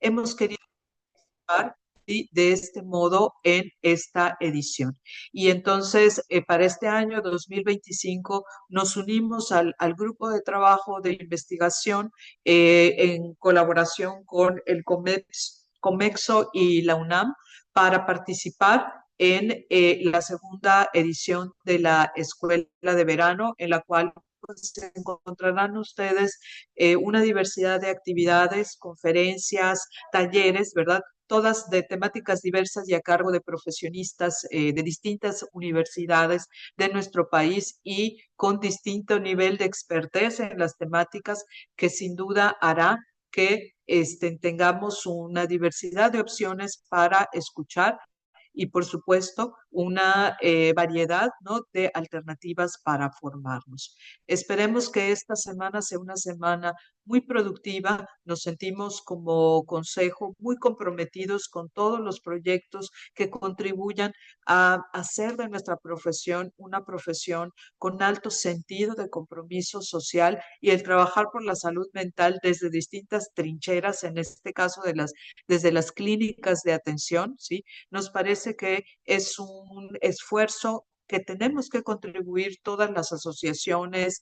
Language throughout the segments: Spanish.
hemos querido participar, ¿sí?, de este modo en esta edición. Y entonces, para este año 2025, nos unimos al grupo de trabajo de investigación en colaboración con el COMEXO y la UNAM para participar en la segunda edición de la Escuela de Verano, en la cual pues, encontrarán ustedes una diversidad de actividades, conferencias, talleres, ¿verdad? Todas de temáticas diversas y a cargo de profesionistas de distintas universidades de nuestro país y con distinto nivel de expertise en las temáticas que sin duda hará que tengamos una diversidad de opciones para escuchar y, por supuesto, una variedad, ¿no?, de alternativas para formarnos. Esperemos que esta semana sea una semana muy productiva. Nos sentimos como consejo muy comprometidos con todos los proyectos que contribuyan a hacer de nuestra profesión una profesión con alto sentido de compromiso social y el trabajar por la salud mental desde distintas trincheras, en este caso desde las clínicas de atención, ¿sí? Nos parece que es un esfuerzo que tenemos que contribuir todas las asociaciones,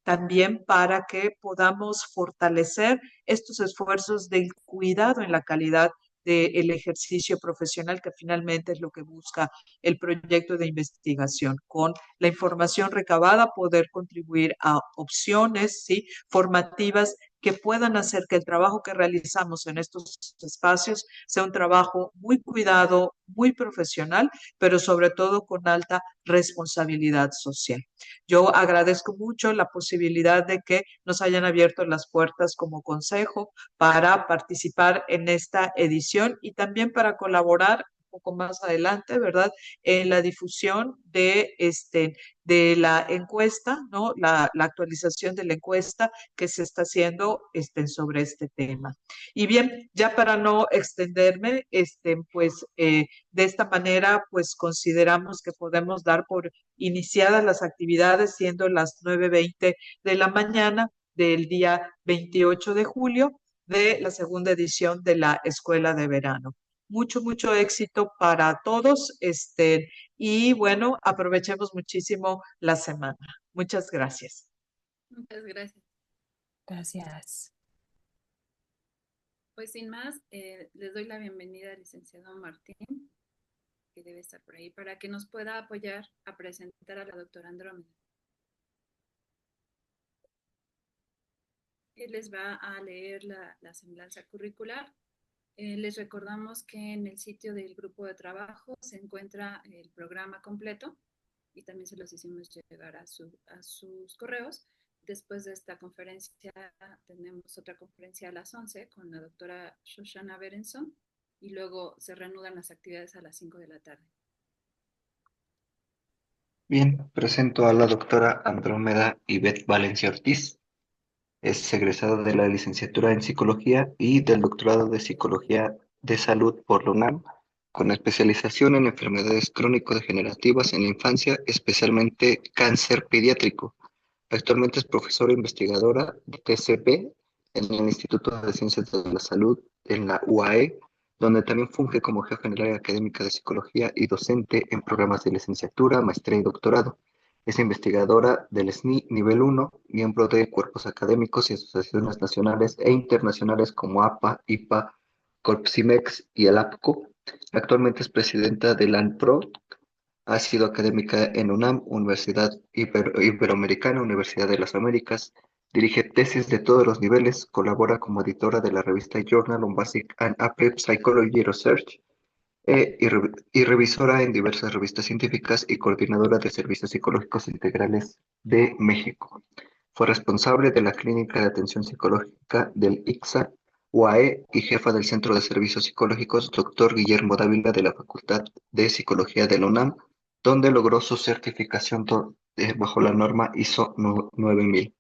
también para que podamos fortalecer estos esfuerzos del cuidado en la calidad del ejercicio profesional, que finalmente es lo que busca el proyecto de investigación. Con la información recabada, poder contribuir a opciones, ¿sí?, formativas que puedan hacer que el trabajo que realizamos en estos espacios sea un trabajo muy cuidado, muy profesional, pero sobre todo con alta responsabilidad social. Yo agradezco mucho la posibilidad de que nos hayan abierto las puertas como consejo para participar en esta edición y también para colaborar un poco más adelante, ¿verdad?, en la difusión de la encuesta, ¿no?, la actualización de la encuesta que se está haciendo sobre este tema. Y bien, ya para no extenderme, pues de esta manera, pues consideramos que podemos dar por iniciadas las actividades, siendo las 9:20 de la mañana del día 28 de julio de la segunda edición de la Escuela de Verano. Mucho, mucho éxito para todos, y bueno, aprovechemos muchísimo la semana. Muchas gracias. Muchas gracias. Gracias. Pues sin más, les doy la bienvenida al licenciado Martín, que debe estar por ahí, para que nos pueda apoyar a presentar a la doctora Andrómeda. Él les va a leer la semblanza curricular. Les recordamos que en el sitio del grupo de trabajo se encuentra el programa completo y también se los hicimos llegar a sus correos. Después de esta conferencia tenemos otra conferencia a las 11 con la doctora Shoshana Berenson y luego se reanudan las actividades a las 5 de la tarde. Bien, presento a la doctora Andrómeda Ivette Valencia Ortiz. Es egresada de la licenciatura en Psicología y del doctorado de Psicología de Salud por la UNAM, con especialización en enfermedades crónico-degenerativas en la infancia, especialmente cáncer pediátrico. Actualmente es profesora investigadora de TCP en el Instituto de Ciencias de la Salud en la UAE, donde también funge como jefa en el área académica de psicología y docente en programas de licenciatura, maestría y doctorado. Es investigadora del SNI Nivel 1, miembro de cuerpos académicos y asociaciones nacionales e internacionales como APA, IPA, Corpsimex y el APCO. Actualmente es presidenta del ANPRO. Ha sido académica en UNAM, Universidad Iberoamericana, Universidad de las Américas. Dirige tesis de todos los niveles, colabora como editora de la revista Journal on Basic and Applied Psychology Research, y revisora en diversas revistas científicas y coordinadora de servicios psicológicos integrales de México. Fue responsable de la Clínica de Atención Psicológica del ICSA UAE y jefa del Centro de Servicios Psicológicos Dr. Guillermo Dávila de la Facultad de Psicología de la UNAM, donde logró su certificación bajo la norma ISO 9000.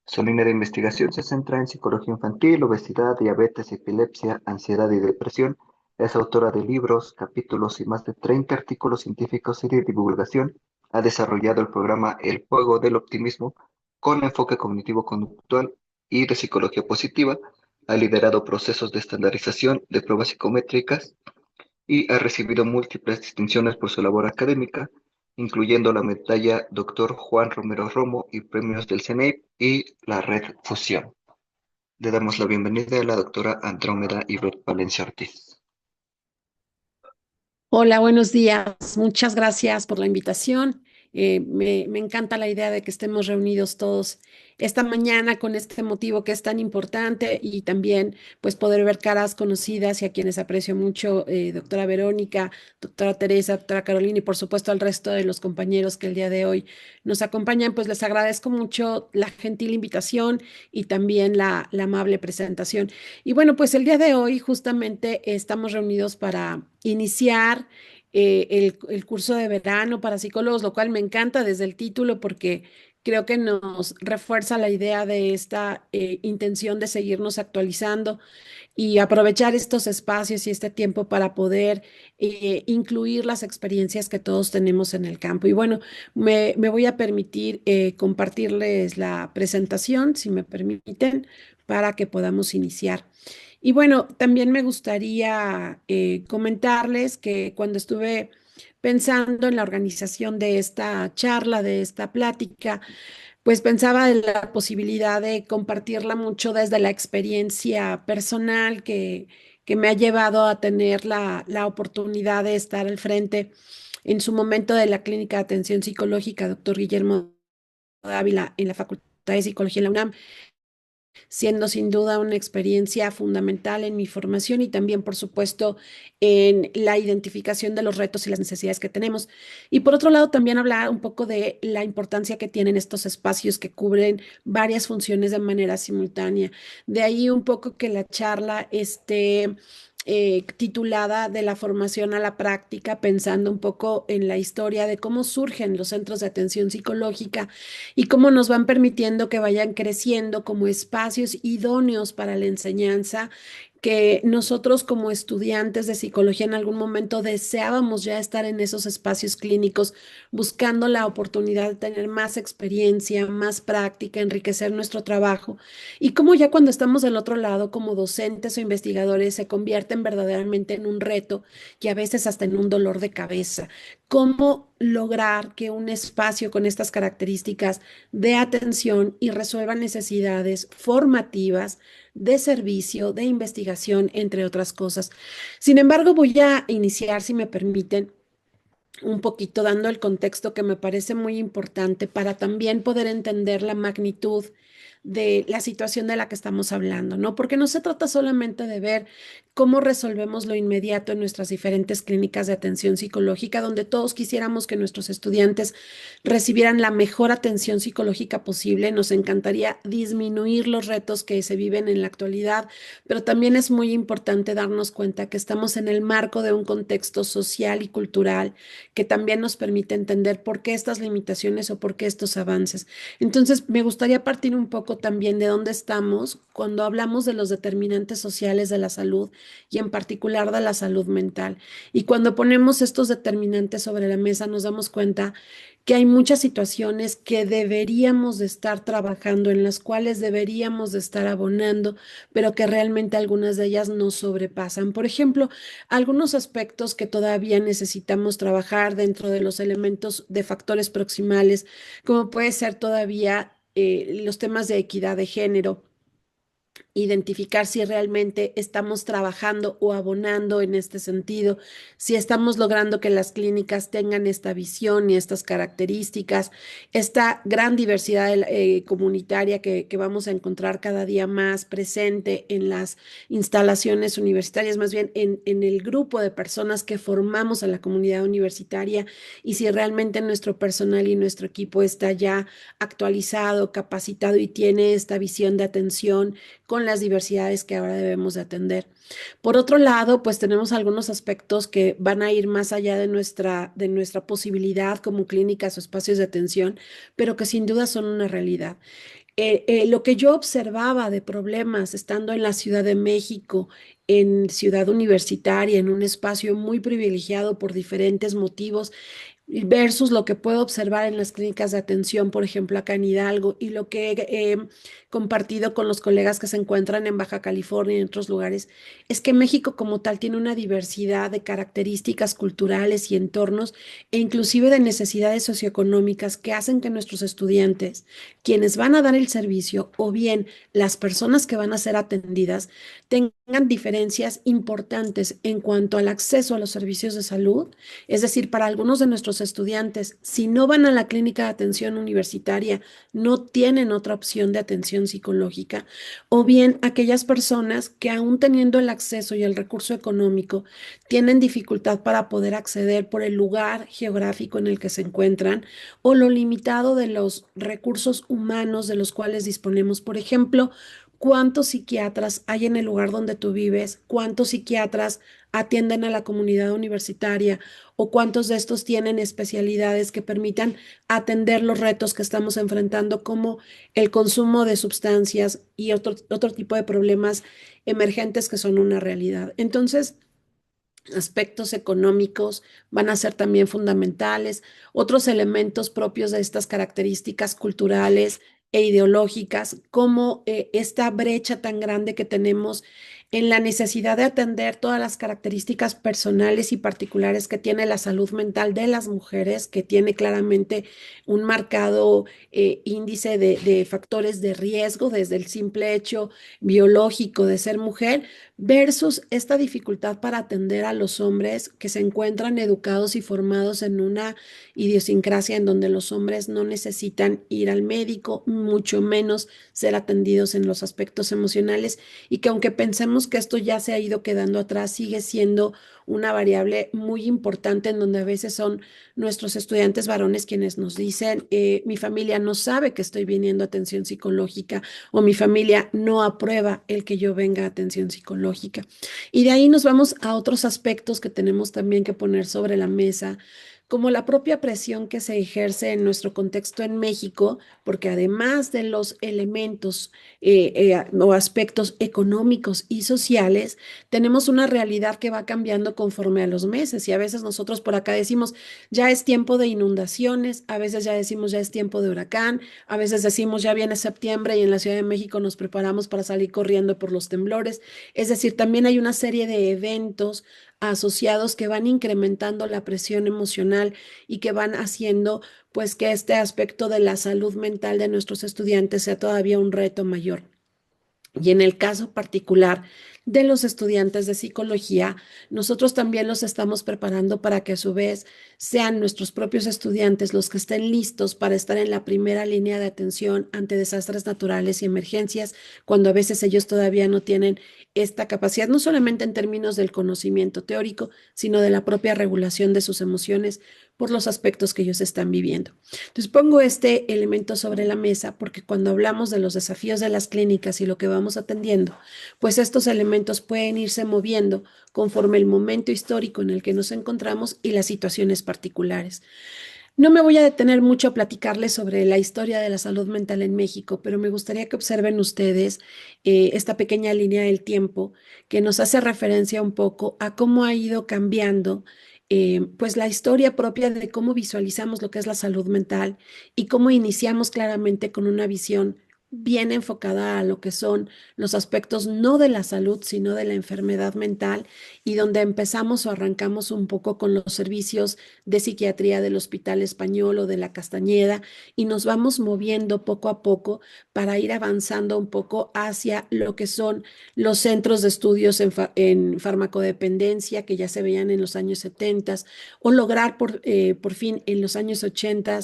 Su línea de investigación se centra en psicología infantil, obesidad, diabetes, epilepsia, ansiedad y depresión. Es autora de libros, capítulos y más de 30 artículos científicos y de divulgación. Ha desarrollado el programa El Juego del Optimismo con enfoque cognitivo-conductual y de psicología positiva, Ha liderado procesos de estandarización de pruebas psicométricas y ha recibido múltiples distinciones por su labor académica, incluyendo la medalla Dr. Juan Romero Romo y premios del CENEIP y la Red Fusión. Le damos la bienvenida a la doctora Andrómeda Ivette Valencia Ortiz. Hola, buenos días. Muchas gracias por la invitación. Me encanta la idea de que estemos reunidos todos esta mañana con este motivo que es tan importante y también pues poder ver caras conocidas y a quienes aprecio mucho, doctora Verónica, doctora Teresa, doctora Carolina y por supuesto al resto de los compañeros que el día de hoy nos acompañan. Pues les agradezco mucho la gentil invitación y también la amable presentación. Y bueno, pues el día de hoy justamente estamos reunidos para iniciar el curso de verano para psicólogos, lo cual me encanta desde el título porque creo que nos refuerza la idea de esta intención de seguirnos actualizando y aprovechar estos espacios y este tiempo para poder incluir las experiencias que todos tenemos en el campo. Y bueno, me voy a permitir compartirles la presentación, si me permiten, para que podamos iniciar. Y bueno, también me gustaría comentarles que cuando estuve pensando en la organización de esta charla, de esta plática, pues pensaba en la posibilidad de compartirla mucho desde la experiencia personal que me ha llevado a tener la oportunidad de estar al frente en su momento de la Clínica de Atención Psicológica, doctor Guillermo Dávila, en la Facultad de Psicología en la UNAM, siendo sin duda una experiencia fundamental en mi formación y también, por supuesto, en la identificación de los retos y las necesidades que tenemos. Y por otro lado, también hablar un poco de la importancia que tienen estos espacios que cubren varias funciones de manera simultánea. De ahí un poco que la charla esté titulada De la formación a la práctica, pensando un poco en la historia de cómo surgen los centros de atención psicológica y cómo nos van permitiendo que vayan creciendo como espacios idóneos para la enseñanza que nosotros como estudiantes de psicología en algún momento deseábamos ya estar en esos espacios clínicos, buscando la oportunidad de tener más experiencia, más práctica, enriquecer nuestro trabajo y cómo ya cuando estamos del otro lado como docentes o investigadores se convierten verdaderamente en un reto y a veces hasta en un dolor de cabeza. ¿Cómo lograr que un espacio con estas características dé atención y resuelva necesidades formativas de servicio, de investigación, entre otras cosas? Sin embargo, voy a iniciar, si me permiten, un poquito dando el contexto que me parece muy importante para también poder entender la magnitud de la situación de la que estamos hablando, ¿no? Porque no se trata solamente de ver cómo resolvemos lo inmediato en nuestras diferentes clínicas de atención psicológica, donde todos quisiéramos que nuestros estudiantes recibieran la mejor atención psicológica posible. Nos encantaría disminuir los retos que se viven en la actualidad, pero también es muy importante darnos cuenta que estamos en el marco de un contexto social y cultural que también nos permite entender por qué estas limitaciones o por qué estos avances. Entonces, me gustaría partir un poco también de dónde estamos cuando hablamos de los determinantes sociales de la salud y en particular de la salud mental. Y cuando ponemos estos determinantes sobre la mesa, nos damos cuenta que hay muchas situaciones que deberíamos de estar trabajando, en las cuales deberíamos de estar abonando, pero que realmente algunas de ellas nos sobrepasan. Por ejemplo, algunos aspectos que todavía necesitamos trabajar dentro de los elementos de factores proximales, como puede ser todavía los temas de equidad de género, identificar si realmente estamos trabajando o abonando en este sentido, si estamos logrando que las clínicas tengan esta visión y estas características, esta gran diversidad comunitaria que vamos a encontrar cada día más presente en las instalaciones universitarias, más bien en el grupo de personas que formamos a la comunidad universitaria y si realmente nuestro personal y nuestro equipo está ya actualizado, capacitado y tiene esta visión de atención con las diversidades que ahora debemos de atender. Por otro lado, pues tenemos algunos aspectos que van a ir más allá de nuestra posibilidad como clínicas o espacios de atención, pero que sin duda son una realidad. Lo que yo observaba de problemas estando en la Ciudad de México, en Ciudad Universitaria, en un espacio muy privilegiado por diferentes motivos, versus lo que puedo observar en las clínicas de atención, por ejemplo, acá en Hidalgo, y lo que he compartido con los colegas que se encuentran en Baja California y en otros lugares, es que México como tal tiene una diversidad de características culturales y entornos, e inclusive de necesidades socioeconómicas que hacen que nuestros estudiantes, quienes van a dar el servicio, o bien las personas que van a ser atendidas, tengan diferencias importantes en cuanto al acceso a los servicios de salud. Es decir, para algunos de nuestros estudiantes, si no van a la clínica de atención universitaria, no tienen otra opción de atención psicológica, o bien aquellas personas que aún teniendo el acceso y el recurso económico, tienen dificultad para poder acceder por el lugar geográfico en el que se encuentran o lo limitado de los recursos humanos de los cuales disponemos. Por ejemplo, ¿cuántos psiquiatras hay en el lugar donde tú vives? ¿Cuántos psiquiatras atienden a la comunidad universitaria? ¿O cuántos de estos tienen especialidades que permitan atender los retos que estamos enfrentando, como el consumo de sustancias y otro tipo de problemas emergentes que son una realidad? Entonces, aspectos económicos van a ser también fundamentales, otros elementos propios de estas características culturales e ideológicas, como esta brecha tan grande que tenemos en la necesidad de atender todas las características personales y particulares que tiene la salud mental de las mujeres, que tiene claramente un marcado índice de factores de riesgo desde el simple hecho biológico de ser mujer, versus esta dificultad para atender a los hombres que se encuentran educados y formados en una idiosincrasia en donde los hombres no necesitan ir al médico, mucho menos ser atendidos en los aspectos emocionales, y que aunque pensemos que esto ya se ha ido quedando atrás, sigue siendo una variable muy importante, en donde a veces son nuestros estudiantes varones quienes nos dicen, mi familia no sabe que estoy viniendo a atención psicológica, o mi familia no aprueba el que yo venga a atención psicológica. Y de ahí nos vamos a otros aspectos que tenemos también que poner sobre la mesa, como la propia presión que se ejerce en nuestro contexto en México, porque además de los elementos o aspectos económicos y sociales, tenemos una realidad que va cambiando conforme a los meses, y a veces nosotros por acá decimos, ya es tiempo de inundaciones, a veces ya decimos, ya es tiempo de huracán, a veces decimos, ya viene septiembre y en la Ciudad de México nos preparamos para salir corriendo por los temblores. Es decir, también hay una serie de eventos asociados que van incrementando la presión emocional y que van haciendo pues que este aspecto de la salud mental de nuestros estudiantes sea todavía un reto mayor. Y en el caso particular de los estudiantes de psicología, nosotros también los estamos preparando para que a su vez sean nuestros propios estudiantes los que estén listos para estar en la primera línea de atención ante desastres naturales y emergencias, cuando a veces ellos todavía no tienen esta capacidad, no solamente en términos del conocimiento teórico, sino de la propia regulación de sus emociones por los aspectos que ellos están viviendo. Entonces pongo este elemento sobre la mesa porque cuando hablamos de los desafíos de las clínicas y lo que vamos atendiendo, pues estos elementos pueden irse moviendo conforme el momento histórico en el que nos encontramos y las situaciones particulares. No me voy a detener mucho a platicarles sobre la historia de la salud mental en México, pero me gustaría que observen ustedes esta pequeña línea del tiempo que nos hace referencia un poco a cómo ha ido cambiando pues la historia propia de cómo visualizamos lo que es la salud mental, y cómo iniciamos claramente con una visión bien enfocada a lo que son los aspectos no de la salud, sino de la enfermedad mental, y donde empezamos o arrancamos un poco con los servicios de psiquiatría del Hospital Español o de la Castañeda, y nos vamos moviendo poco a poco para ir avanzando un poco hacia lo que son los centros de estudios en farmacodependencia que ya se veían en los años 70, o lograr por fin en los años 80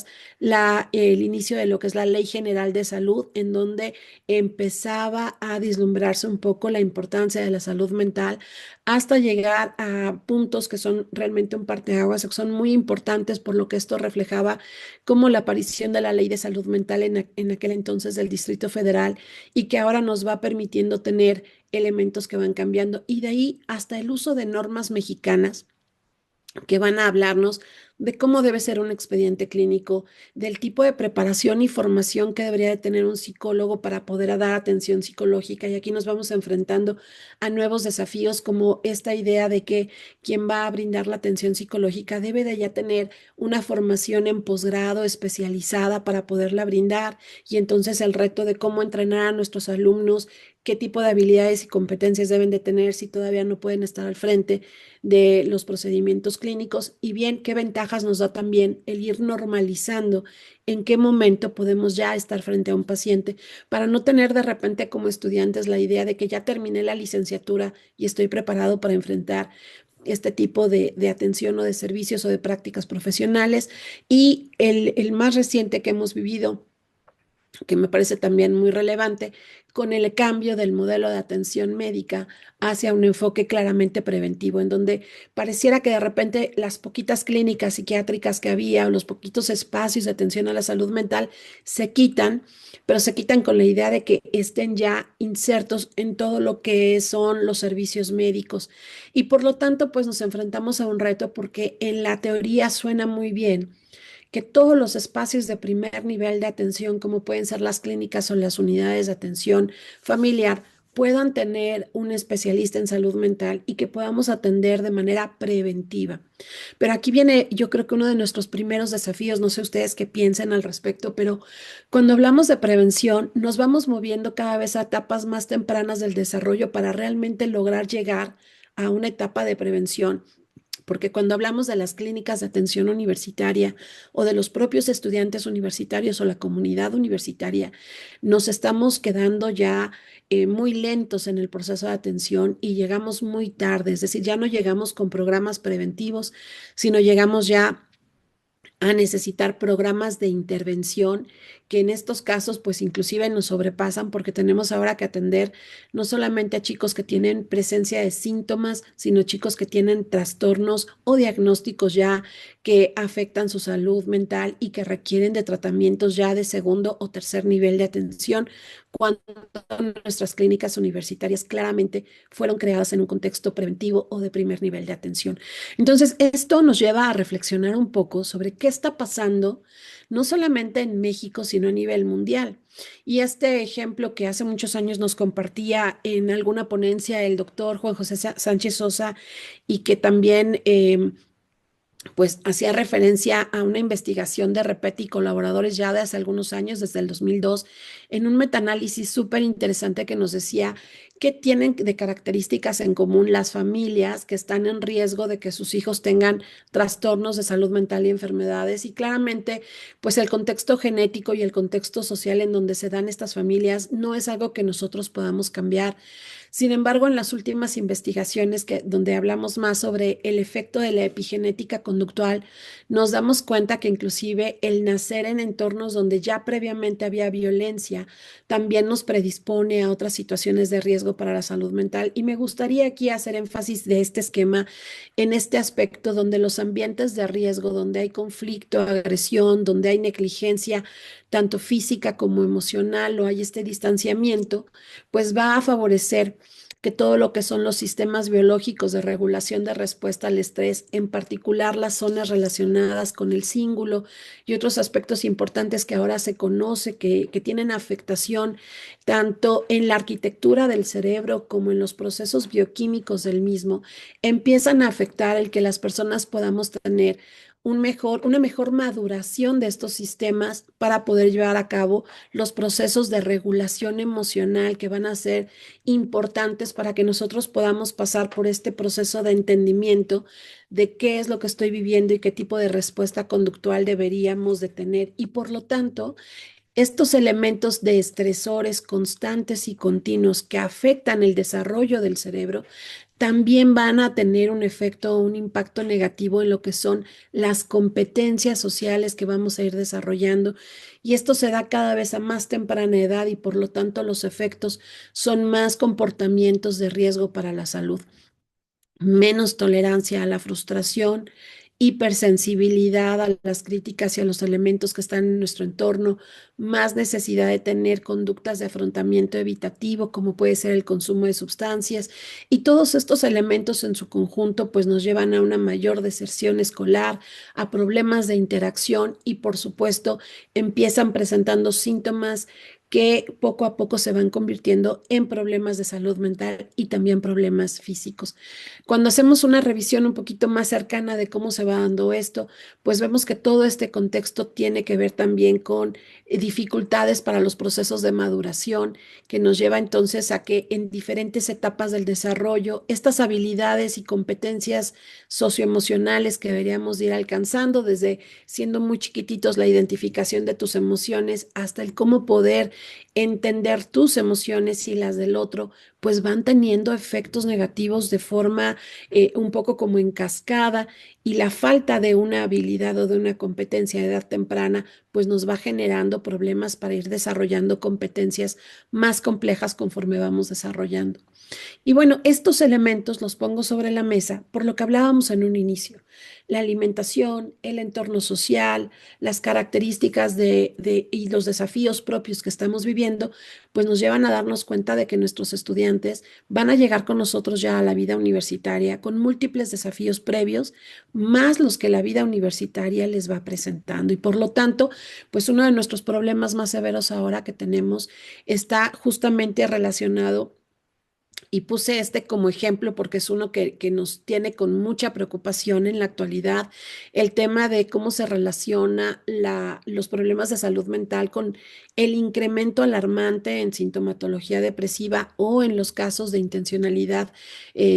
el inicio de lo que es la Ley General de Salud, en donde empezaba a vislumbrarse un poco la importancia de la salud mental, hasta llegar a puntos que son realmente un parteaguas, que son muy importantes, por lo que esto reflejaba como la aparición de la Ley de Salud Mental en aquel entonces del Distrito Federal, y que ahora nos va permitiendo tener elementos que van cambiando, y de ahí hasta el uso de normas mexicanas que van a hablarnos de cómo debe ser un expediente clínico, del tipo de preparación y formación que debería de tener un psicólogo para poder dar atención psicológica. Y aquí nos vamos enfrentando a nuevos desafíos como esta idea de que quien va a brindar la atención psicológica debe de ya tener una formación en posgrado especializada para poderla brindar. Y entonces el reto de cómo entrenar a nuestros alumnos, qué tipo de habilidades y competencias deben de tener si todavía no pueden estar al frente de los procedimientos clínicos, y bien qué ventajas nos da también el ir normalizando en qué momento podemos ya estar frente a un paciente para no tener de repente como estudiantes la idea de que ya terminé la licenciatura y estoy preparado para enfrentar este tipo de atención o de servicios o de prácticas profesionales. Y el más reciente que hemos vivido, que me parece también muy relevante, con el cambio del modelo de atención médica hacia un enfoque claramente preventivo, en donde pareciera que de repente las poquitas clínicas psiquiátricas que había o los poquitos espacios de atención a la salud mental se quitan, pero se quitan con la idea de que estén ya insertos en todo lo que son los servicios médicos. Y por lo tanto, pues nos enfrentamos a un reto porque en la teoría suena muy bien que todos los espacios de primer nivel de atención, como pueden ser las clínicas o las unidades de atención familiar, puedan tener un especialista en salud mental y que podamos atender de manera preventiva. Pero aquí viene, yo creo que uno de nuestros primeros desafíos, no sé ustedes qué piensen al respecto, pero cuando hablamos de prevención, nos vamos moviendo cada vez a etapas más tempranas del desarrollo para realmente lograr llegar a una etapa de prevención, porque cuando hablamos de las clínicas de atención universitaria o de los propios estudiantes universitarios o la comunidad universitaria, nos estamos quedando ya muy lentos en el proceso de atención y llegamos muy tarde, es decir, ya no llegamos con programas preventivos, sino llegamos ya a necesitar programas de intervención que en estos casos pues inclusive nos sobrepasan porque tenemos ahora que atender no solamente a chicos que tienen presencia de síntomas, sino chicos que tienen trastornos o diagnósticos ya que afectan su salud mental y que requieren de tratamientos ya de segundo o tercer nivel de atención, cuando nuestras clínicas universitarias claramente fueron creadas en un contexto preventivo o de primer nivel de atención. Entonces, esto nos lleva a reflexionar un poco sobre qué está pasando, no solamente en México, sino a nivel mundial. Y este ejemplo que hace muchos años nos compartía en alguna ponencia el doctor Juan José Sánchez Sosa y que también pues hacía referencia a una investigación de Repetti y colaboradores ya de hace algunos años, desde el 2002, en un metaanálisis súper interesante que nos decía qué tienen de características en común las familias que están en riesgo de que sus hijos tengan trastornos de salud mental y enfermedades. Y claramente, pues el contexto genético y el contexto social en donde se dan estas familias no es algo que nosotros podamos cambiar. Sin embargo, en las últimas investigaciones donde hablamos más sobre el efecto de la epigenética conductual, nos damos cuenta que inclusive el nacer en entornos donde ya previamente había violencia también nos predispone a otras situaciones de riesgo para la salud mental. Y me gustaría aquí hacer énfasis de este esquema en este aspecto donde los ambientes de riesgo, donde hay conflicto, agresión, donde hay negligencia, tanto física como emocional, o hay este distanciamiento, pues va a favorecer que todo lo que son los sistemas biológicos de regulación de respuesta al estrés, en particular las zonas relacionadas con el cíngulo y otros aspectos importantes que ahora se conoce que tienen afectación tanto en la arquitectura del cerebro como en los procesos bioquímicos del mismo, empiezan a afectar el que las personas podamos tener una mejor maduración de estos sistemas para poder llevar a cabo los procesos de regulación emocional que van a ser importantes para que nosotros podamos pasar por este proceso de entendimiento de qué es lo que estoy viviendo y qué tipo de respuesta conductual deberíamos de tener. Y por lo tanto, estos elementos de estresores constantes y continuos que afectan el desarrollo del cerebro también van a tener un efecto o un impacto negativo en lo que son las competencias sociales que vamos a ir desarrollando. Y esto se da cada vez a más temprana edad y por lo tanto los efectos son más comportamientos de riesgo para la salud, menos tolerancia a la frustración hipersensibilidad a las críticas y a los elementos que están en nuestro entorno, más necesidad de tener conductas de afrontamiento evitativo, como puede ser el consumo de sustancias, y todos estos elementos en su conjunto pues nos llevan a una mayor deserción escolar, a problemas de interacción y por supuesto empiezan presentando síntomas que poco a poco se van convirtiendo en problemas de salud mental y también problemas físicos. Cuando hacemos una revisión un poquito más cercana de cómo se va dando esto, pues vemos que todo este contexto tiene que ver también con dificultades para los procesos de maduración, que nos lleva entonces a que en diferentes etapas del desarrollo, estas habilidades y competencias socioemocionales que deberíamos ir alcanzando desde siendo muy chiquititos, la identificación de tus emociones, hasta el cómo poder entender tus emociones y las del otro, pues van teniendo efectos negativos de forma un poco como en cascada, y la falta de una habilidad o de una competencia de edad temprana, pues nos va generando problemas para ir desarrollando competencias más complejas conforme vamos desarrollando. Y bueno, estos elementos los pongo sobre la mesa por lo que hablábamos en un inicio. La alimentación, el entorno social, las características y los desafíos propios que estamos viviendo, pues nos llevan a darnos cuenta de que nuestros estudiantes van a llegar con nosotros ya a la vida universitaria con múltiples desafíos previos, más los que la vida universitaria les va presentando. Y por lo tanto, pues uno de nuestros problemas más severos ahora que tenemos está justamente relacionado, y puse este como ejemplo porque es uno que nos tiene con mucha preocupación en la actualidad, el tema de cómo se relaciona los problemas de salud mental con el incremento alarmante en sintomatología depresiva o en los casos de intencionalidad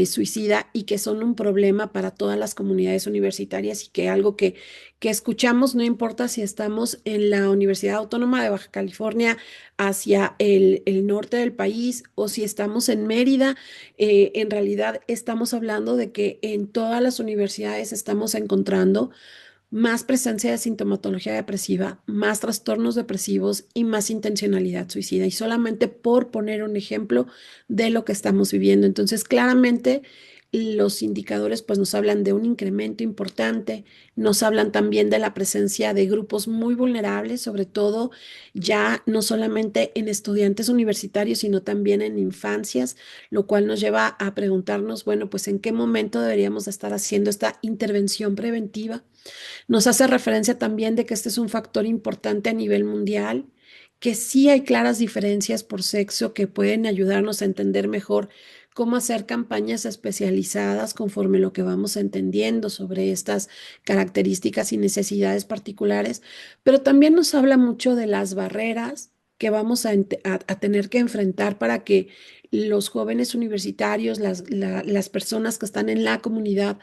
suicida, y que son un problema para todas las comunidades universitarias, y que algo que escuchamos, no importa si estamos en la Universidad Autónoma de Baja California hacia el norte del país o si estamos en Mérida, en realidad estamos hablando de que en todas las universidades estamos encontrando más presencia de sintomatología depresiva, más trastornos depresivos y más intencionalidad suicida. Y solamente por poner un ejemplo de lo que estamos viviendo. Entonces, claramente los indicadores pues nos hablan de un incremento importante, nos hablan también de la presencia de grupos muy vulnerables, sobre todo ya no solamente en estudiantes universitarios, sino también en infancias, lo cual nos lleva a preguntarnos, bueno, pues en qué momento deberíamos estar haciendo esta intervención preventiva. Nos hace referencia también de que este es un factor importante a nivel mundial, que sí hay claras diferencias por sexo que pueden ayudarnos a entender mejor cómo hacer campañas especializadas conforme lo que vamos entendiendo sobre estas características y necesidades particulares, pero también nos habla mucho de las barreras que vamos a tener que enfrentar para que los jóvenes universitarios, las personas que están en la comunidad,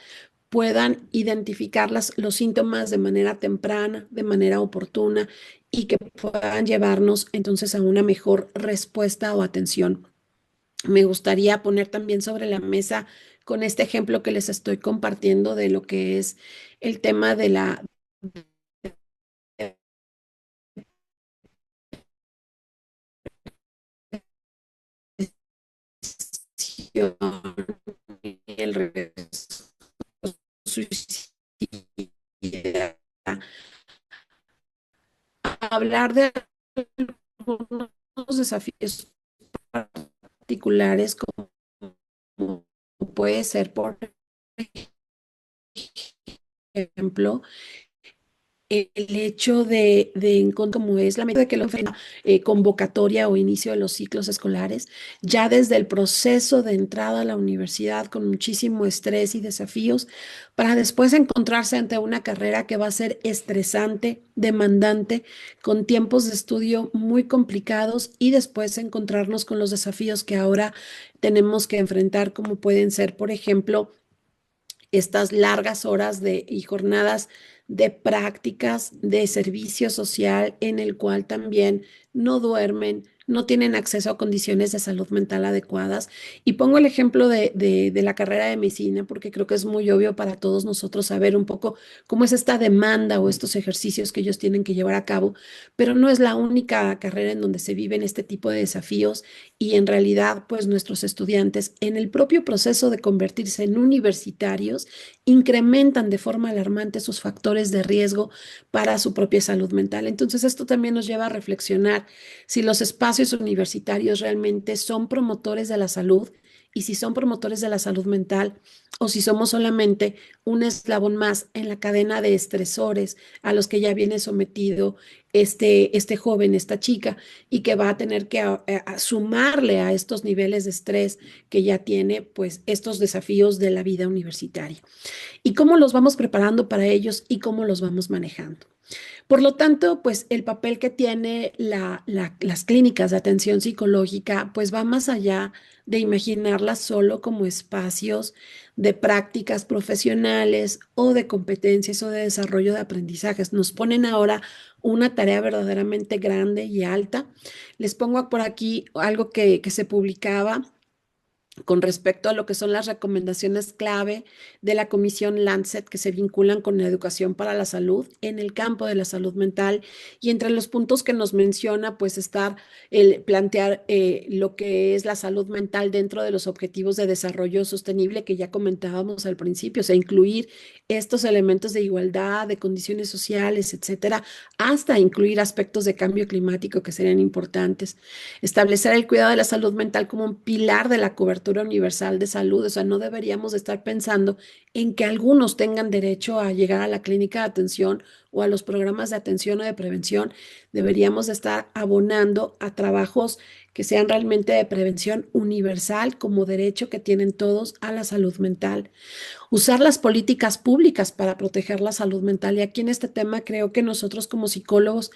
puedan identificar los síntomas de manera temprana, de manera oportuna, y que puedan llevarnos entonces a una mejor respuesta o atención. Me gustaría poner también sobre la mesa con este ejemplo que les estoy compartiendo de lo que es el tema de la el regreso suicida, hablar de algunos desafíos particulares como puede ser, por ejemplo, el hecho como es la medida de que convocatoria o inicio de los ciclos escolares, ya desde el proceso de entrada a la universidad con muchísimo estrés y desafíos, para después encontrarse ante una carrera que va a ser estresante, demandante, con tiempos de estudio muy complicados, y después encontrarnos con los desafíos que ahora tenemos que enfrentar, como pueden ser, por ejemplo, estas largas horas y jornadas de prácticas de servicio social, en el cual también no duermen, no tienen acceso a condiciones de salud mental adecuadas. Y pongo el ejemplo de la carrera de medicina porque creo que es muy obvio para todos nosotros saber un poco cómo es esta demanda o estos ejercicios que ellos tienen que llevar a cabo, pero no es la única carrera en donde se viven este tipo de desafíos y en realidad, pues nuestros estudiantes en el propio proceso de convertirse en universitarios incrementan de forma alarmante sus factores de riesgo para su propia salud mental. Entonces, esto también nos lleva a reflexionar si los espacios universitarios realmente son promotores de la salud y si son promotores de la salud mental o si somos solamente un eslabón más en la cadena de estresores a los que ya viene sometido este joven, esta chica, y que va a tener que sumarle a estos niveles de estrés que ya tiene, pues, estos desafíos de la vida universitaria. ¿Y cómo los vamos preparando para ellos y cómo los vamos manejando? Por lo tanto, pues el papel que tiene las clínicas de atención psicológica, pues va más allá de imaginarlas solo como espacios de prácticas profesionales o de competencias o de desarrollo de aprendizajes. Nos ponen ahora una tarea verdaderamente grande y alta. Les pongo por aquí algo que se publicaba con respecto a lo que son las recomendaciones clave de la Comisión Lancet que se vinculan con la educación para la salud en el campo de la salud mental y entre los puntos que nos menciona pues estar el plantear lo que es la salud mental dentro de los objetivos de desarrollo sostenible que ya comentábamos al principio, o sea, incluir estos elementos de igualdad, de condiciones sociales, etcétera, hasta incluir aspectos de cambio climático que serían importantes. Establecer el cuidado de la salud mental como un pilar de la cobertura universal de salud, o sea, no deberíamos de estar pensando en que algunos tengan derecho a llegar a la clínica de atención o a los programas de atención o de prevención, deberíamos de estar abonando a trabajos que sean realmente de prevención universal como derecho que tienen todos a la salud mental. Usar las políticas públicas para proteger la salud mental. Y aquí en este tema creo que nosotros como psicólogos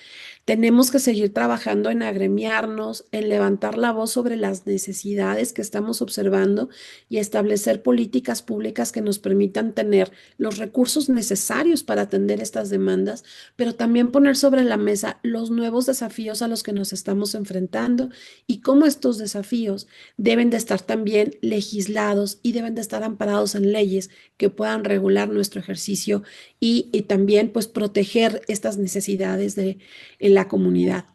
tenemos que seguir trabajando en agremiarnos, en levantar la voz sobre las necesidades que estamos observando y establecer políticas públicas que nos permitan tener los recursos necesarios para atender estas demandas, pero también poner sobre la mesa los nuevos desafíos a los que nos estamos enfrentando y cómo estos desafíos deben de estar también legislados y deben de estar amparados en leyes que puedan regular nuestro ejercicio y también pues proteger estas necesidades de en la comunidad.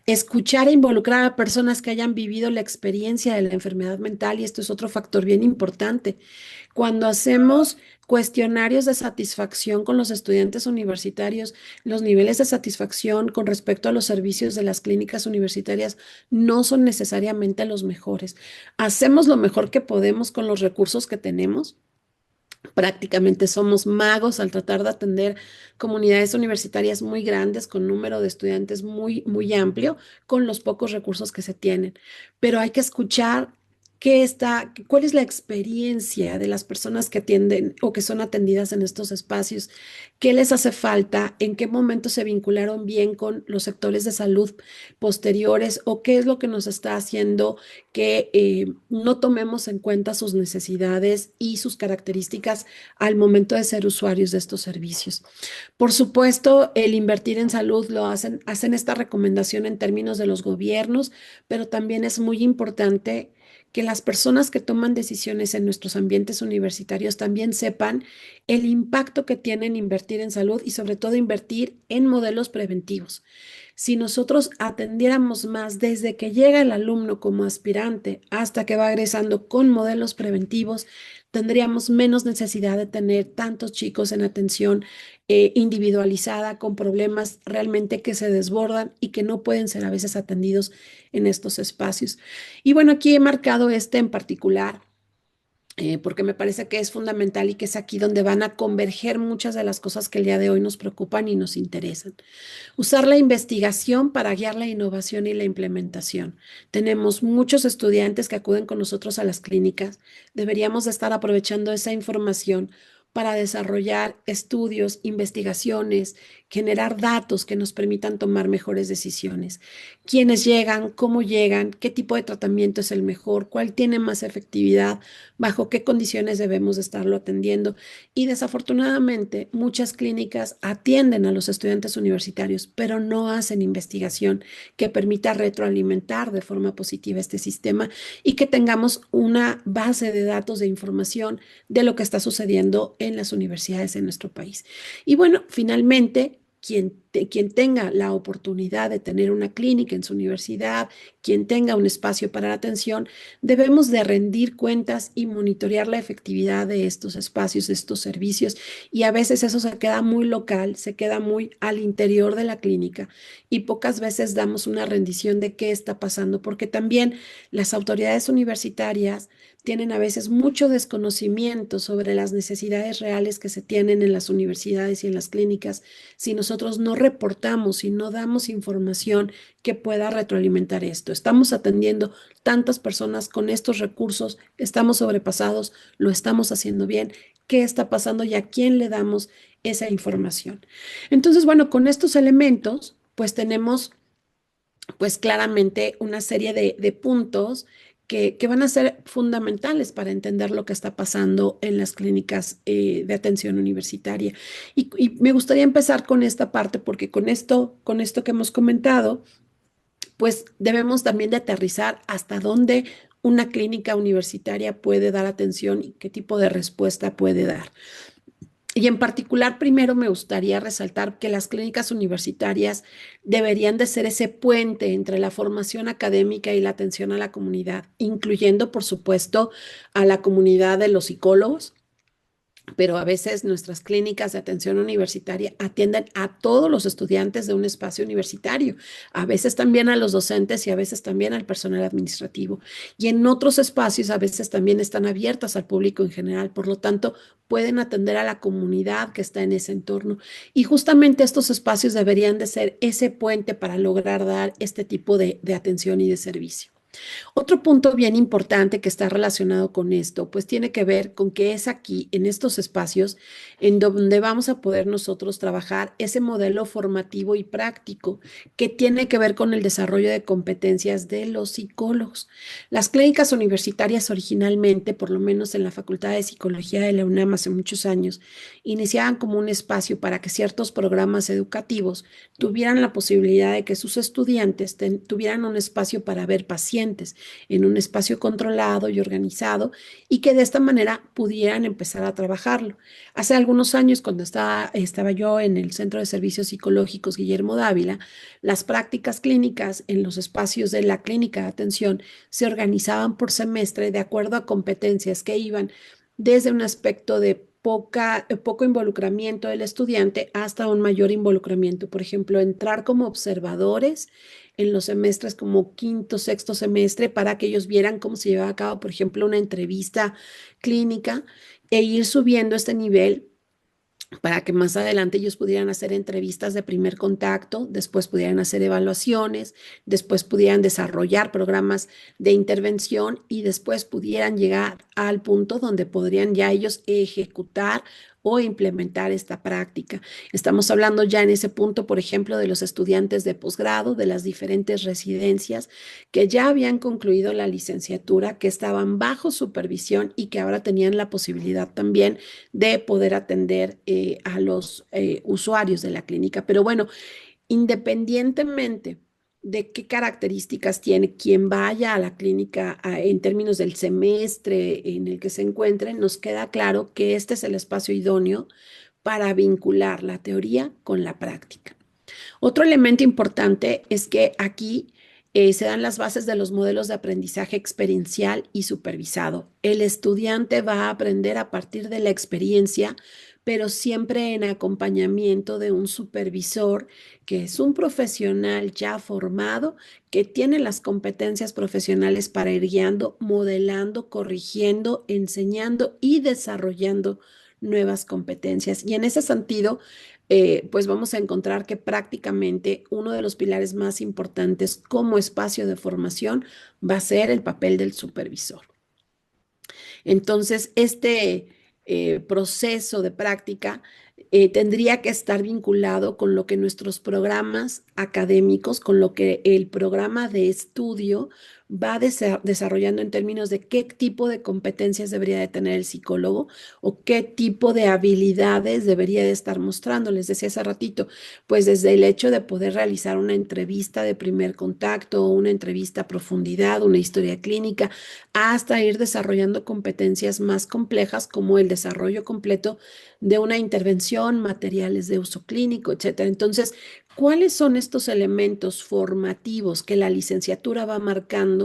Escuchar e involucrar a personas que hayan vivido la experiencia de la enfermedad mental y esto es otro factor bien importante. Cuando hacemos cuestionarios de satisfacción con los estudiantes universitarios, los niveles de satisfacción con respecto a los servicios de las clínicas universitarias no son necesariamente los mejores. Hacemos lo mejor que podemos con los recursos que tenemos. Prácticamente somos magos al tratar de atender comunidades universitarias muy grandes con número de estudiantes muy amplio con los pocos recursos que se tienen. Pero hay que escuchar cuál es la experiencia de las personas que atienden o que son atendidas en estos espacios, qué les hace falta, en qué momento se vincularon bien con los sectores de salud posteriores o qué es lo que nos está haciendo que no tomemos en cuenta sus necesidades y sus características al momento de ser usuarios de estos servicios. Por supuesto, el invertir en salud lo hacen esta recomendación en términos de los gobiernos, pero también es muy importante que las personas que toman decisiones en nuestros ambientes universitarios también sepan el impacto que tienen invertir en salud y sobre todo invertir en modelos preventivos. Si nosotros atendiéramos más desde que llega el alumno como aspirante hasta que va egresando con modelos preventivos, tendríamos menos necesidad de tener tantos chicos en atención individualizada con problemas realmente que se desbordan y que no pueden ser a veces atendidos en estos espacios. Y bueno, aquí he marcado este en particular porque me parece que es fundamental y que es aquí donde van a converger muchas de las cosas que el día de hoy nos preocupan y nos interesan. Usar la investigación para guiar la innovación y la implementación. Tenemos muchos estudiantes que acuden con nosotros a las clínicas. Deberíamos de estar aprovechando esa información para desarrollar estudios, investigaciones, generar datos que nos permitan tomar mejores decisiones. ¿Quiénes llegan? ¿Cómo llegan? ¿Qué tipo de tratamiento es el mejor? ¿Cuál tiene más efectividad? ¿Bajo qué condiciones debemos estarlo atendiendo? Y desafortunadamente, muchas clínicas atienden a los estudiantes universitarios, pero no hacen investigación que permita retroalimentar de forma positiva este sistema y que tengamos una base de datos de información de lo que está sucediendo en las universidades en nuestro país. Y bueno, finalmente, quien tenga la oportunidad de tener una clínica en su universidad, quien tenga un espacio para la atención, debemos de rendir cuentas y monitorear la efectividad de estos espacios, de estos servicios, y a veces eso se queda muy local, se queda muy al interior de la clínica y pocas veces damos una rendición de qué está pasando, porque también las autoridades universitarias tienen a veces mucho desconocimiento sobre las necesidades reales que se tienen en las universidades y en las clínicas si nosotros no reportamos y no damos información que pueda retroalimentar esto. Estamos atendiendo tantas personas con estos recursos, estamos sobrepasados, lo estamos haciendo bien, qué está pasando y a quién le damos esa información. Entonces, bueno, con estos elementos, pues tenemos pues claramente una serie de puntos que van a ser fundamentales para entender lo que está pasando en las clínicas de atención universitaria. Y me gustaría empezar con esta parte porque con esto que hemos comentado, pues debemos también de aterrizar hasta dónde una clínica universitaria puede dar atención y qué tipo de respuesta puede dar. Y en particular, primero me gustaría resaltar que las clínicas universitarias deberían de ser ese puente entre la formación académica y la atención a la comunidad, incluyendo, por supuesto, a la comunidad de los psicólogos, pero a veces nuestras clínicas de atención universitaria atienden a todos los estudiantes de un espacio universitario, a veces también a los docentes y a veces también al personal administrativo. Y en otros espacios a veces también están abiertas al público en general, por lo tanto, pueden atender a la comunidad que está en ese entorno. Y justamente estos espacios deberían de ser ese puente para lograr dar este tipo de atención y de servicio. Otro punto bien importante que está relacionado con esto, pues tiene que ver con que es aquí, en estos espacios, en donde vamos a poder nosotros trabajar ese modelo formativo y práctico que tiene que ver con el desarrollo de competencias de los psicólogos. Las clínicas universitarias originalmente, por lo menos en la Facultad de Psicología de la UNAM hace muchos años, iniciaban como un espacio para que ciertos programas educativos tuvieran la posibilidad de que sus estudiantes tuvieran un espacio para ver pacientes en un espacio controlado y organizado y que de esta manera pudieran empezar a trabajarlo. Hace algunos años, cuando estaba yo en el Centro de Servicios Psicológicos Guillermo Dávila, las prácticas clínicas en los espacios de la clínica de atención se organizaban por semestre de acuerdo a competencias que iban desde un aspecto de poco involucramiento del estudiante hasta un mayor involucramiento. Por ejemplo, entrar como observadores en los semestres como quinto, sexto semestre para que ellos vieran cómo se llevaba a cabo, por ejemplo, una entrevista clínica e ir subiendo este nivel para que más adelante ellos pudieran hacer entrevistas de primer contacto, después pudieran hacer evaluaciones, después pudieran desarrollar programas de intervención y después pudieran llegar al punto donde podrían ya ellos ejecutar o implementar esta práctica. Estamos hablando ya en ese punto, por ejemplo, de los estudiantes de posgrado, de las diferentes residencias que ya habían concluido la licenciatura, que estaban bajo supervisión y que ahora tenían la posibilidad también de poder atender a los usuarios de la clínica. Pero bueno, independientemente de qué características tiene quien vaya a la clínica en términos del semestre en el que se encuentre, nos queda claro que este es el espacio idóneo para vincular la teoría con la práctica. Otro elemento importante es que aquí se dan las bases de los modelos de aprendizaje experiencial y supervisado. El estudiante va a aprender a partir de la experiencia, pero siempre en acompañamiento de un supervisor que es un profesional ya formado, que tiene las competencias profesionales para ir guiando, modelando, corrigiendo, enseñando y desarrollando nuevas competencias. Y en ese sentido, pues vamos a encontrar que prácticamente uno de los pilares más importantes como espacio de formación va a ser el papel del supervisor. Entonces, proceso de práctica tendría que estar vinculado con lo que nuestros programas académicos, con lo que el programa de estudio va desarrollando en términos de qué tipo de competencias debería de tener el psicólogo o qué tipo de habilidades debería de estar mostrando. Les decía hace ratito, pues desde el hecho de poder realizar una entrevista de primer contacto, una entrevista a profundidad, una historia clínica, hasta ir desarrollando competencias más complejas como el desarrollo completo de una intervención, materiales de uso clínico, etcétera. Entonces, ¿cuáles son estos elementos formativos que la licenciatura va marcando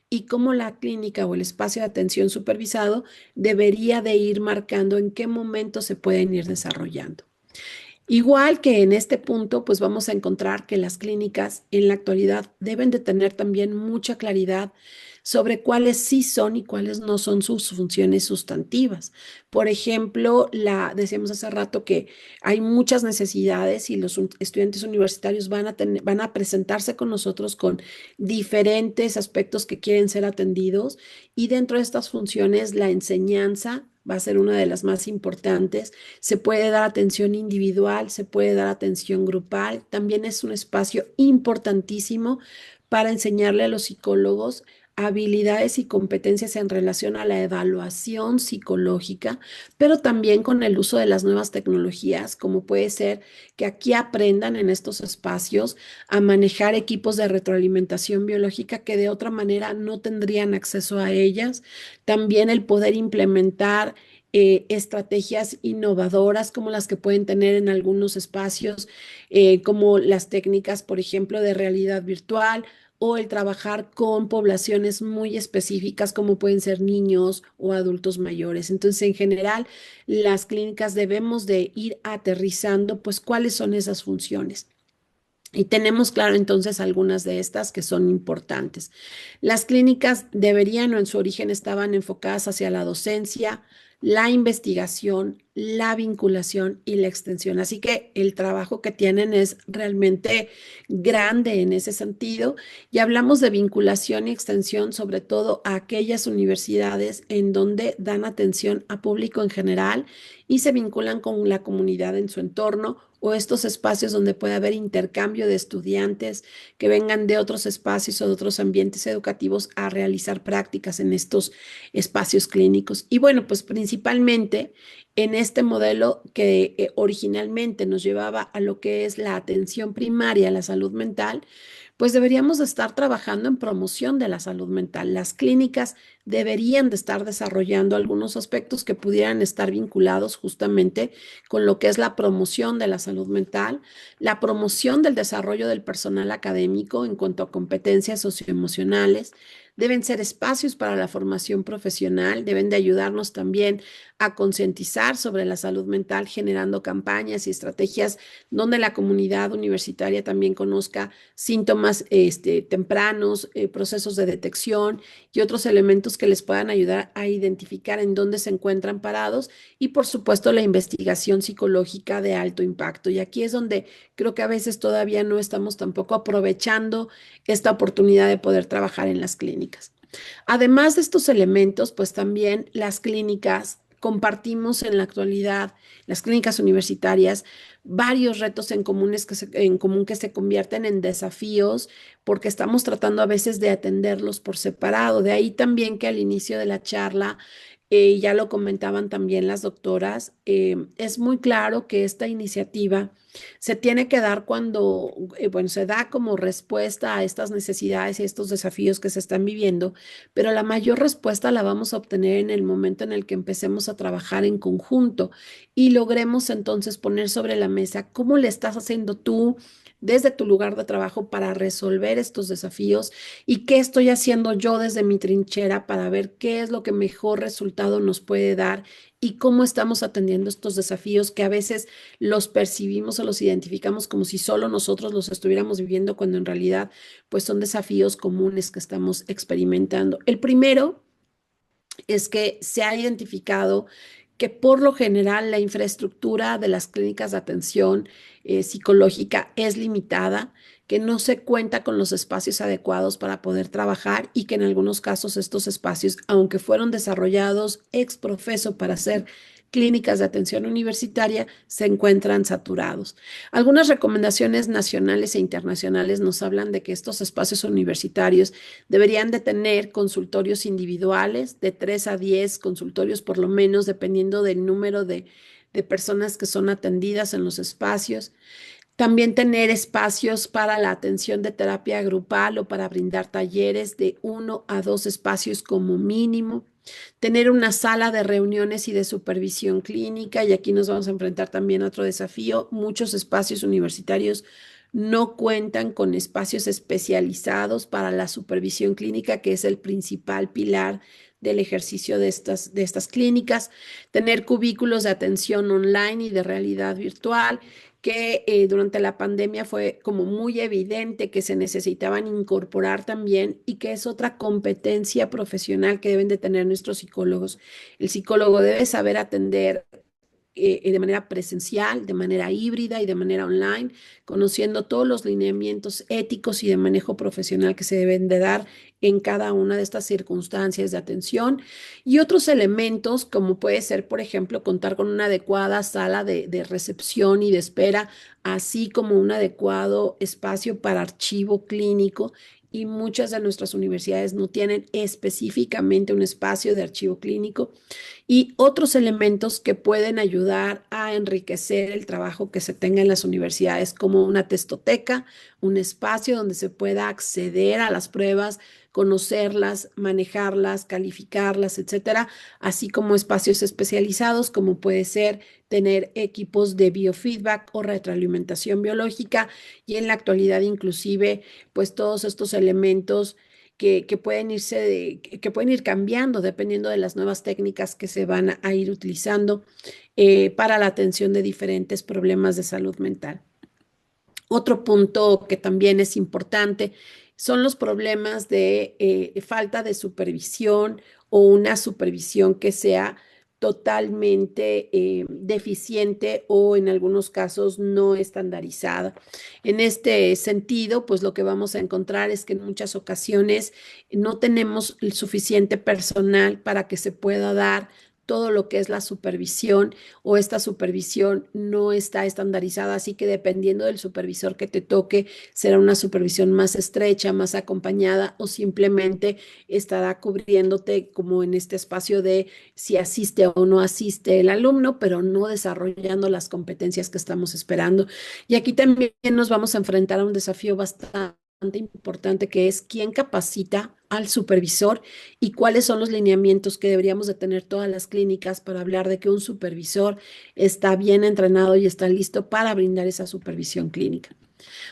y cómo la clínica o el espacio de atención supervisado debería de ir marcando en qué momento se pueden ir desarrollando? Igual que en este punto, pues vamos a encontrar que las clínicas en la actualidad deben de tener también mucha claridad sobre cuáles sí son y cuáles no son sus funciones sustantivas. Por ejemplo, decíamos hace rato que hay muchas necesidades y los estudiantes universitarios van a presentarse con nosotros con diferentes aspectos que quieren ser atendidos y dentro de estas funciones la enseñanza va a ser una de las más importantes. Se puede dar atención individual, se puede dar atención grupal. También es un espacio importantísimo para enseñarle a los psicólogos habilidades y competencias en relación a la evaluación psicológica, pero también con el uso de las nuevas tecnologías, como puede ser que aquí aprendan en estos espacios a manejar equipos de retroalimentación biológica que de otra manera no tendrían acceso a ellas. También el poder implementar estrategias innovadoras como las que pueden tener en algunos espacios, como las técnicas, por ejemplo, de realidad virtual o el trabajar con poblaciones muy específicas como pueden ser niños o adultos mayores. Entonces, en general, las clínicas debemos de ir aterrizando, pues, cuáles son esas funciones. Y tenemos claro entonces algunas de estas que son importantes. Las clínicas deberían o en su origen estaban enfocadas hacia la docencia, la investigación, la vinculación y la extensión. Así que el trabajo que tienen es realmente grande en ese sentido. Y hablamos de vinculación y extensión, sobre todo a aquellas universidades en donde dan atención a público en general y se vinculan con la comunidad en su entorno o estos espacios donde puede haber intercambio de estudiantes que vengan de otros espacios o de otros ambientes educativos a realizar prácticas en estos espacios clínicos. Y bueno, pues principalmente en este modelo que originalmente nos llevaba a lo que es la atención primaria, la salud mental, pues deberíamos de estar trabajando en promoción de la salud mental. Las clínicas deberían de estar desarrollando algunos aspectos que pudieran estar vinculados justamente con lo que es la promoción de la salud mental, la promoción del desarrollo del personal académico en cuanto a competencias socioemocionales. Deben ser espacios para la formación profesional, deben de ayudarnos también a concientizar sobre la salud mental, generando campañas y estrategias donde la comunidad universitaria también conozca síntomas tempranos, procesos de detección y otros elementos que les puedan ayudar a identificar en dónde se encuentran parados y por supuesto la investigación psicológica de alto impacto. Y aquí es donde creo que a veces todavía no estamos tampoco aprovechando esta oportunidad de poder trabajar en las clínicas. Además de estos elementos, pues también las clínicas compartimos en la actualidad, las clínicas universitarias, varios retos en común que se convierten en desafíos porque estamos tratando a veces de atenderlos por separado. De ahí también que al inicio de la charla, ya lo comentaban también las doctoras, es muy claro que esta iniciativa se tiene que dar cuando, bueno, se da como respuesta a estas necesidades y estos desafíos que se están viviendo, pero la mayor respuesta la vamos a obtener en el momento en el que empecemos a trabajar en conjunto y logremos entonces poner sobre la mesa cómo le estás haciendo tú desde tu lugar de trabajo para resolver estos desafíos y qué estoy haciendo yo desde mi trinchera para ver qué es lo que mejor resultado nos puede dar y cómo estamos atendiendo estos desafíos que a veces los percibimos o los identificamos como si solo nosotros los estuviéramos viviendo cuando en realidad pues son desafíos comunes que estamos experimentando. El primero es que se ha identificado que por lo general la infraestructura de las clínicas de atención psicológica es limitada, que no se cuenta con los espacios adecuados para poder trabajar y que en algunos casos estos espacios, aunque fueron desarrollados ex profeso para ser clínicas de atención universitaria se encuentran saturados. Algunas recomendaciones nacionales e internacionales nos hablan de que estos espacios universitarios deberían de tener consultorios individuales, de 3 a 10 consultorios por lo menos, dependiendo del número de personas que son atendidas en los espacios. También tener espacios para la atención de terapia grupal o para brindar talleres de 1 a 2 espacios como mínimo. Tener una sala de reuniones y de supervisión clínica, y aquí nos vamos a enfrentar también a otro desafío. Muchos espacios universitarios no cuentan con espacios especializados para la supervisión clínica, que es el principal pilar del ejercicio de estas clínicas. Tener cubículos de atención online y de realidad virtual, que durante la pandemia fue como muy evidente que se necesitaban incorporar también, y que es otra competencia profesional que deben de tener nuestros psicólogos. El psicólogo debe saber atender de manera presencial, de manera híbrida y de manera online, conociendo todos los lineamientos éticos y de manejo profesional que se deben de dar en cada una de estas circunstancias de atención, y otros elementos como puede ser, por ejemplo, contar con una adecuada sala de recepción y de espera, así como un adecuado espacio para archivo clínico. Y muchas de nuestras universidades no tienen específicamente un espacio de archivo clínico, y otros elementos que pueden ayudar a enriquecer el trabajo que se tenga en las universidades, como una testoteca, un espacio donde se pueda acceder a las pruebas, conocerlas, manejarlas, calificarlas, etcétera, así como espacios especializados, como puede ser tener equipos de biofeedback o retroalimentación biológica, y en la actualidad inclusive, pues todos estos elementos que pueden que pueden ir cambiando dependiendo de las nuevas técnicas que se van a ir utilizando para la atención de diferentes problemas de salud mental. Otro punto que también es importante son los problemas de falta de supervisión, o una supervisión que sea totalmente deficiente o en algunos casos no estandarizada. En este sentido, pues lo que vamos a encontrar es que en muchas ocasiones no tenemos el suficiente personal para que se pueda dar todo lo que es la supervisión, o esta supervisión no está estandarizada, así que dependiendo del supervisor que te toque, será una supervisión más estrecha, más acompañada, o simplemente estará cubriéndote como en este espacio de si asiste o no asiste el alumno, pero no desarrollando las competencias que estamos esperando. Y aquí también nos vamos a enfrentar a un desafío bastante importante, que es quién capacita al supervisor y cuáles son los lineamientos que deberíamos de tener todas las clínicas para hablar de que un supervisor está bien entrenado y está listo para brindar esa supervisión clínica.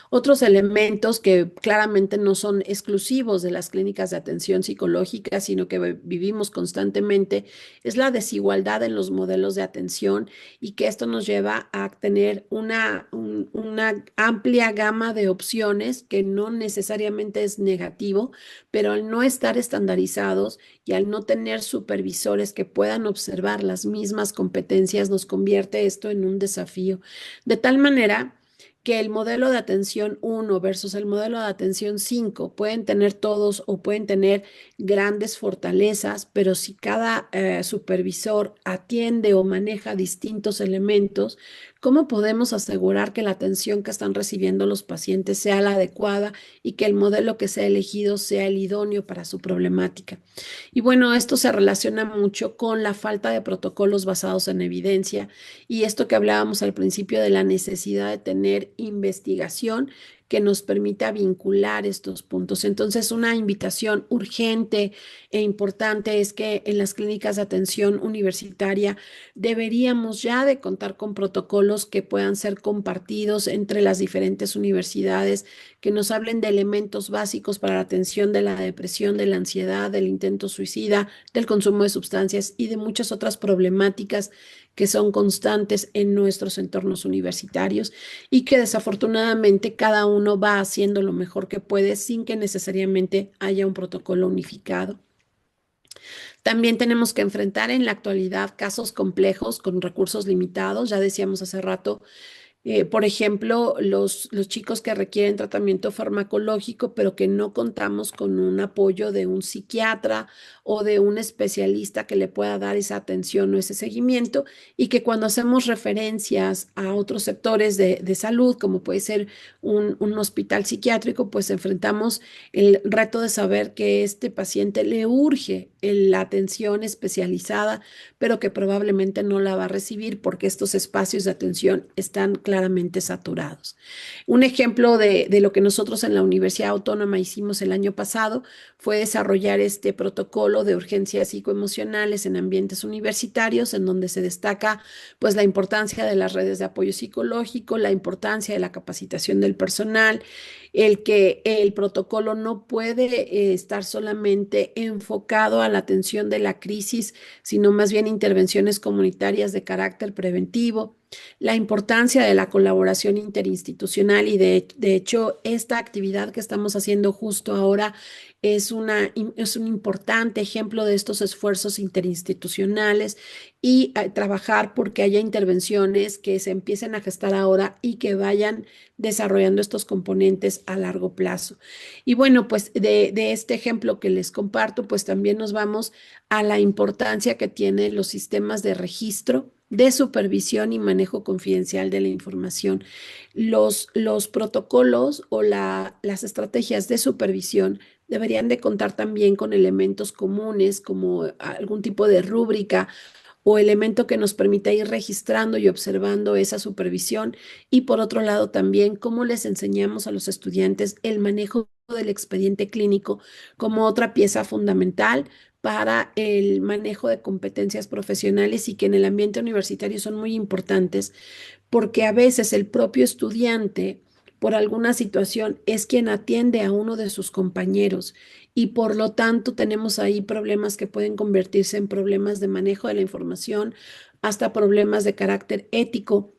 Otros elementos que claramente no son exclusivos de las clínicas de atención psicológica, sino que vivimos constantemente, es la desigualdad en los modelos de atención, y que esto nos lleva a tener una amplia gama de opciones, que no necesariamente es negativo, pero al no estar estandarizados y al no tener supervisores que puedan observar las mismas competencias, nos convierte esto en un desafío. De tal manera que el modelo de atención 1 versus el modelo de atención 5 pueden tener todos o pueden tener grandes fortalezas, pero si cada supervisor atiende o maneja distintos elementos, ¿cómo podemos asegurar que la atención que están recibiendo los pacientes sea la adecuada y que el modelo que sea elegido sea el idóneo para su problemática? Y bueno, esto se relaciona mucho con la falta de protocolos basados en evidencia, y esto que hablábamos al principio de la necesidad de tener investigación que nos permita vincular estos puntos. Entonces, una invitación urgente e importante es que en las clínicas de atención universitaria deberíamos ya de contar con protocolos que puedan ser compartidos entre las diferentes universidades, que nos hablen de elementos básicos para la atención de la depresión, de la ansiedad, del intento suicida, del consumo de sustancias y de muchas otras problemáticas que son constantes en nuestros entornos universitarios, y que desafortunadamente cada uno va haciendo lo mejor que puede sin que necesariamente haya un protocolo unificado. También tenemos que enfrentar en la actualidad casos complejos con recursos limitados. Ya decíamos hace rato Por ejemplo, los chicos que requieren tratamiento farmacológico, pero que no contamos con un apoyo de un psiquiatra o de un especialista que le pueda dar esa atención o ese seguimiento, y que cuando hacemos referencias a otros sectores de salud, como puede ser un hospital psiquiátrico, pues enfrentamos el reto de saber que este paciente le urge la atención especializada, pero que probablemente no la va a recibir porque estos espacios de atención están claramente saturados. Un ejemplo de lo que nosotros en la Universidad Autónoma hicimos el año pasado fue desarrollar este protocolo de urgencias psicoemocionales en ambientes universitarios, en donde se destaca pues la importancia de las redes de apoyo psicológico, la importancia de la capacitación del personal, el que el protocolo no puede estar solamente enfocado a la atención de la crisis, sino más bien intervenciones comunitarias de carácter preventivo, la importancia de la colaboración interinstitucional, y de hecho esta actividad que estamos haciendo justo ahora es un importante ejemplo de estos esfuerzos interinstitucionales, y trabajar porque haya intervenciones que se empiecen a gestar ahora y que vayan desarrollando estos componentes a largo plazo. Y bueno, pues de este ejemplo que les comparto, pues también nos vamos a la importancia que tienen los sistemas de registro, de supervisión y manejo confidencial de la información. Los protocolos o las estrategias de supervisión deberían de contar también con elementos comunes como algún tipo de rúbrica o elemento que nos permita ir registrando y observando esa supervisión. Y por otro lado también cómo les enseñamos a los estudiantes el manejo del expediente clínico como otra pieza fundamental para el manejo de competencias profesionales, y que en el ambiente universitario son muy importantes, porque a veces el propio estudiante, por alguna situación, es quien atiende a uno de sus compañeros, y por lo tanto tenemos ahí problemas que pueden convertirse en problemas de manejo de la información, hasta problemas de carácter ético,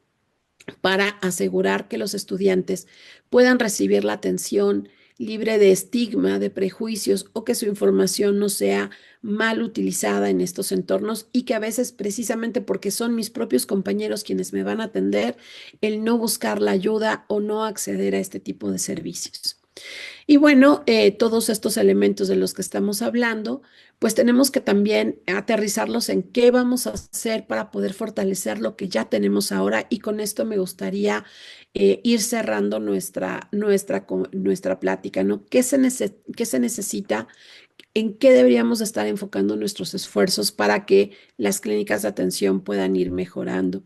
para asegurar que los estudiantes puedan recibir la atención libre de estigma, de prejuicios, o que su información no sea mal utilizada en estos entornos, y que a veces, precisamente porque son mis propios compañeros quienes me van a atender, el no buscar la ayuda o no acceder a este tipo de servicios. Y bueno, todos estos elementos de los que estamos hablando, pues tenemos que también aterrizarlos en qué vamos a hacer para poder fortalecer lo que ya tenemos ahora. Y con esto me gustaría ir cerrando nuestra plática, ¿no? ¿Qué se necesita? ¿En qué deberíamos estar enfocando nuestros esfuerzos para que las clínicas de atención puedan ir mejorando?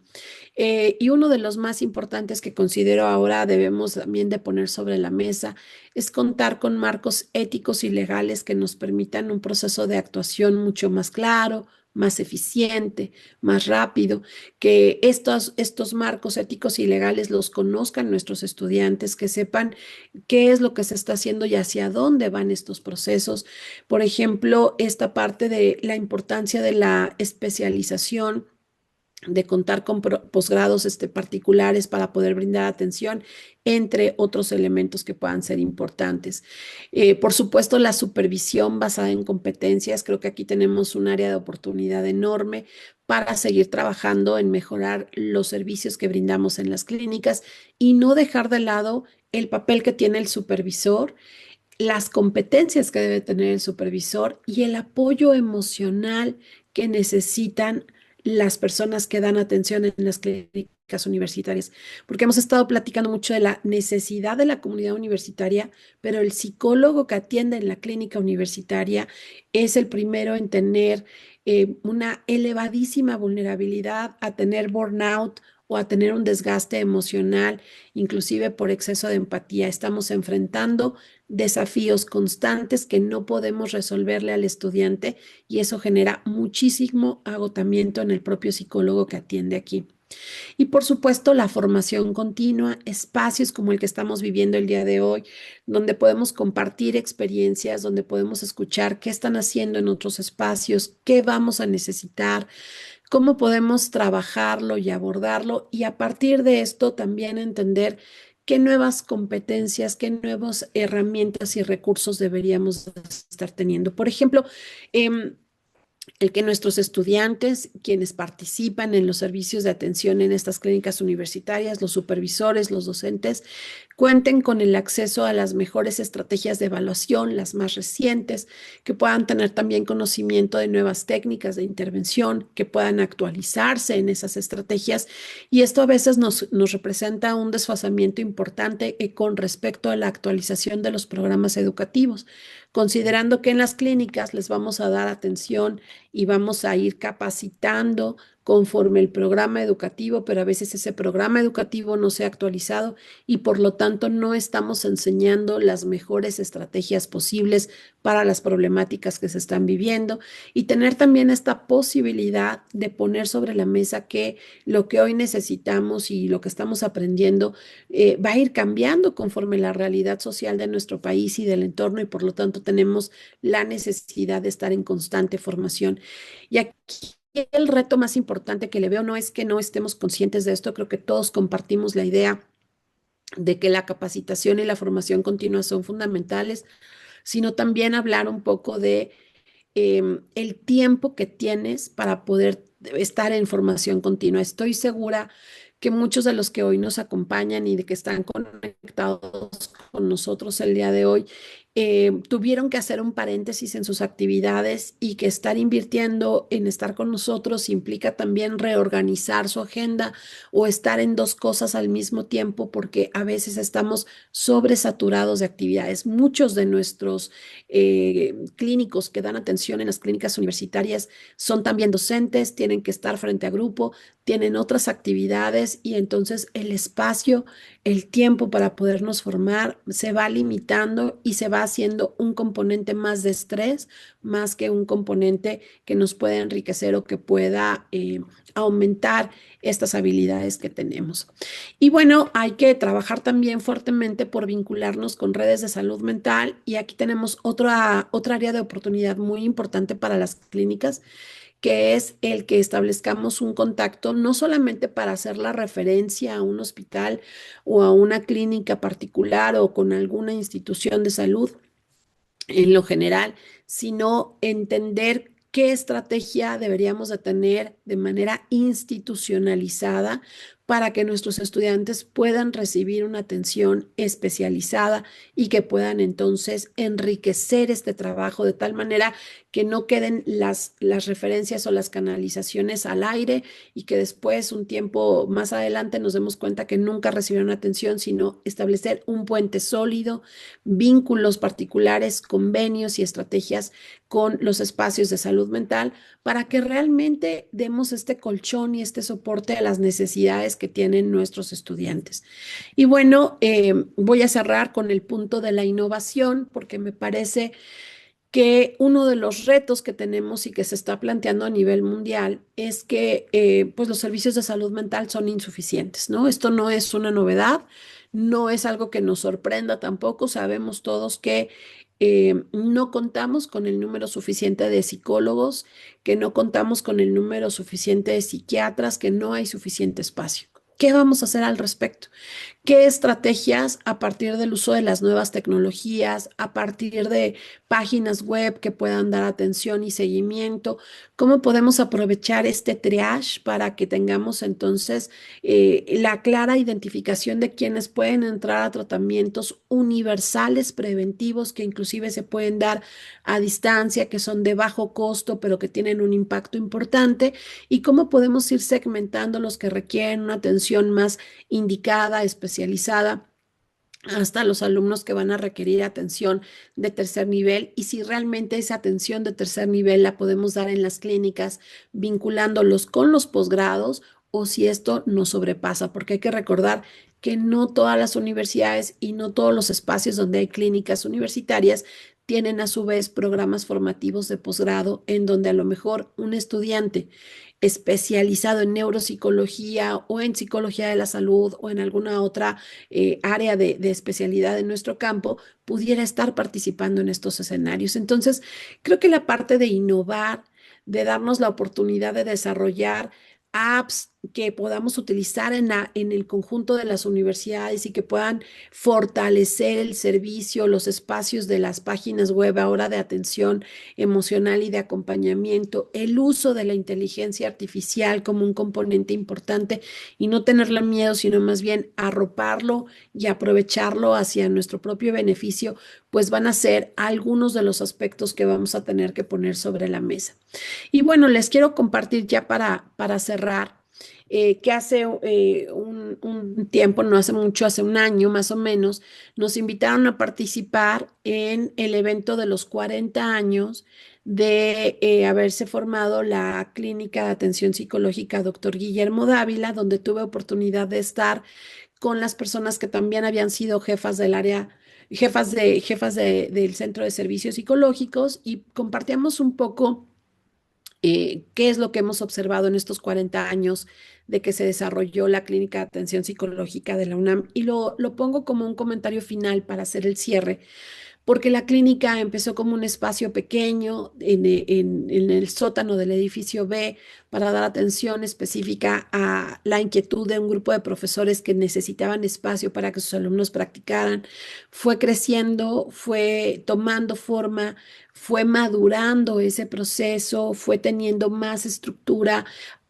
Y uno de los más importantes que considero ahora debemos también de poner sobre la mesa es contar con marcos éticos y legales que nos permitan un proceso de actuación mucho más claro, más eficiente, más rápido, que estos marcos éticos y legales los conozcan nuestros estudiantes, que sepan qué es lo que se está haciendo y hacia dónde van estos procesos. Por ejemplo, esta parte de la importancia de la especialización, de contar con posgrados particulares para poder brindar atención, entre otros elementos que puedan ser importantes. Por supuesto, la supervisión basada en competencias. Creo que aquí tenemos un área de oportunidad enorme para seguir trabajando en mejorar los servicios que brindamos en las clínicas, y no dejar de lado el papel que tiene el supervisor, las competencias que debe tener el supervisor y el apoyo emocional que necesitan las personas que dan atención en las clínicas universitarias, porque hemos estado platicando mucho de la necesidad de la comunidad universitaria, pero el psicólogo que atiende en la clínica universitaria es el primero en tener una elevadísima vulnerabilidad a tener burnout o a tener un desgaste emocional, inclusive por exceso de empatía. Estamos enfrentando desafíos constantes que no podemos resolverle al estudiante, y eso genera muchísimo agotamiento en el propio psicólogo que atiende aquí. Y por supuesto, la formación continua, espacios como el que estamos viviendo el día de hoy, donde podemos compartir experiencias, donde podemos escuchar qué están haciendo en otros espacios, qué vamos a necesitar, cómo podemos trabajarlo y abordarlo, y a partir de esto también entender qué nuevas competencias, qué nuevas herramientas y recursos deberíamos estar teniendo. Por ejemplo, el que nuestros estudiantes, quienes participan en los servicios de atención en estas clínicas universitarias, los supervisores, los docentes, cuenten con el acceso a las mejores estrategias de evaluación, las más recientes, que puedan tener también conocimiento de nuevas técnicas de intervención, que puedan actualizarse en esas estrategias. Y esto a veces nos representa un desfasamiento importante con respecto a la actualización de los programas educativos, considerando que en las clínicas les vamos a dar atención y vamos a ir capacitando conforme el programa educativo, pero a veces ese programa educativo no se ha actualizado y por lo tanto no estamos enseñando las mejores estrategias posibles para las problemáticas que se están viviendo y tener también esta posibilidad de poner sobre la mesa que lo que hoy necesitamos y lo que estamos aprendiendo va a ir cambiando conforme la realidad social de nuestro país y del entorno y por lo tanto tenemos la necesidad de estar en constante formación. Y aquí el reto más importante que le veo no es que no estemos conscientes de esto, creo que todos compartimos la idea de que la capacitación y la formación continua son fundamentales, sino también hablar un poco de el tiempo que tienes para poder estar en formación continua. Estoy segura que muchos de los que hoy nos acompañan y de que están conectados con nosotros el día de hoy, tuvieron que hacer un paréntesis en sus actividades y que estar invirtiendo en estar con nosotros implica también reorganizar su agenda o estar en dos cosas al mismo tiempo porque a veces estamos sobresaturados de actividades. Muchos de nuestros clínicos que dan atención en las clínicas universitarias son también docentes, tienen que estar frente a grupo, tienen otras actividades y entonces el espacio, el tiempo para podernos formar se va limitando y se va haciendo un componente más de estrés, más que un componente que nos pueda enriquecer o que pueda aumentar estas habilidades que tenemos. Y bueno, hay que trabajar también fuertemente por vincularnos con redes de salud mental y aquí tenemos otra área de oportunidad muy importante para las clínicas que es el que establezcamos un contacto, no solamente para hacer la referencia a un hospital o a una clínica particular o con alguna institución de salud en lo general, sino entender qué estrategia deberíamos de tener de manera institucionalizada para que nuestros estudiantes puedan recibir una atención especializada y que puedan entonces enriquecer este trabajo de tal manera que no queden las referencias o las canalizaciones al aire y que después, un tiempo más adelante, nos demos cuenta que nunca recibieron atención, sino establecer un puente sólido, vínculos particulares, convenios y estrategias con los espacios de salud mental para que realmente demos este colchón y este soporte a las necesidades que tienen nuestros estudiantes. Y bueno, voy a cerrar con el punto de la innovación porque me parece que uno de los retos que tenemos y que se está planteando a nivel mundial es que pues los servicios de salud mental son insuficientes, ¿no? Esto no es una novedad, no es algo que nos sorprenda tampoco, sabemos todos que no contamos con el número suficiente de psicólogos, que no contamos con el número suficiente de psiquiatras, que no hay suficiente espacio. ¿Qué vamos a hacer al respecto? ¿Qué estrategias a partir del uso de las nuevas tecnologías, a partir de páginas web que puedan dar atención y seguimiento? ¿Cómo podemos aprovechar este triage para que tengamos entonces la clara identificación de quienes pueden entrar a tratamientos universales preventivos que inclusive se pueden dar a distancia, que son de bajo costo, pero que tienen un impacto importante? ¿Y cómo podemos ir segmentando los que requieren una atención más indicada, especializada, hasta los alumnos que van a requerir atención de tercer nivel y si realmente esa atención de tercer nivel la podemos dar en las clínicas vinculándolos con los posgrados o si esto nos sobrepasa, porque hay que recordar que no todas las universidades y no todos los espacios donde hay clínicas universitarias tienen a su vez programas formativos de posgrado en donde a lo mejor un estudiante especializado en neuropsicología o en psicología de la salud o en alguna otra área de especialidad en nuestro campo, pudiera estar participando en estos escenarios. Entonces, creo que la parte de innovar, de darnos la oportunidad de desarrollar apps que podamos utilizar en el conjunto de las universidades y que puedan fortalecer el servicio, los espacios de las páginas web ahora de atención emocional y de acompañamiento, el uso de la inteligencia artificial como un componente importante y no tenerle miedo, sino más bien arroparlo y aprovecharlo hacia nuestro propio beneficio, pues van a ser algunos de los aspectos que vamos a tener que poner sobre la mesa. Y bueno, les quiero compartir ya para cerrar que hace un tiempo, no hace mucho, hace un año más o menos, nos invitaron a participar en el evento de los 40 años de haberse formado la Clínica de Atención Psicológica Dr. Guillermo Dávila, donde tuve oportunidad de estar con las personas que también habían sido jefas del área, del Centro de Servicios Psicológicos y compartíamos un poco qué es lo que hemos observado en estos 40 años de que se desarrolló la Clínica de Atención Psicológica de la UNAM. Y lo pongo como un comentario final para hacer el cierre, porque la clínica empezó como un espacio pequeño en el sótano del edificio B para dar atención específica a la inquietud de un grupo de profesores que necesitaban espacio para que sus alumnos practicaran. Fue creciendo, fue tomando forma, fue madurando ese proceso, fue teniendo más estructura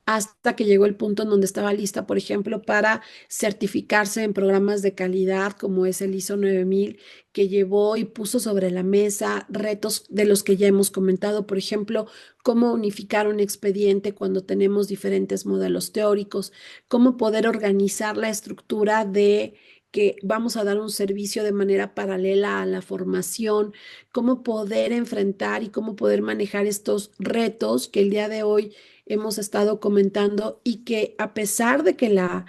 hasta que llegó el punto en donde estaba lista, por ejemplo, para certificarse en programas de calidad como es el ISO 9000, que llevó y puso sobre la mesa retos de los que ya hemos comentado, por ejemplo, cómo unificar un expediente cuando tenemos diferentes modelos teóricos, cómo poder organizar la estructura de que vamos a dar un servicio de manera paralela a la formación, cómo poder enfrentar y cómo poder manejar estos retos que el día de hoy hemos estado comentando y que a pesar de que la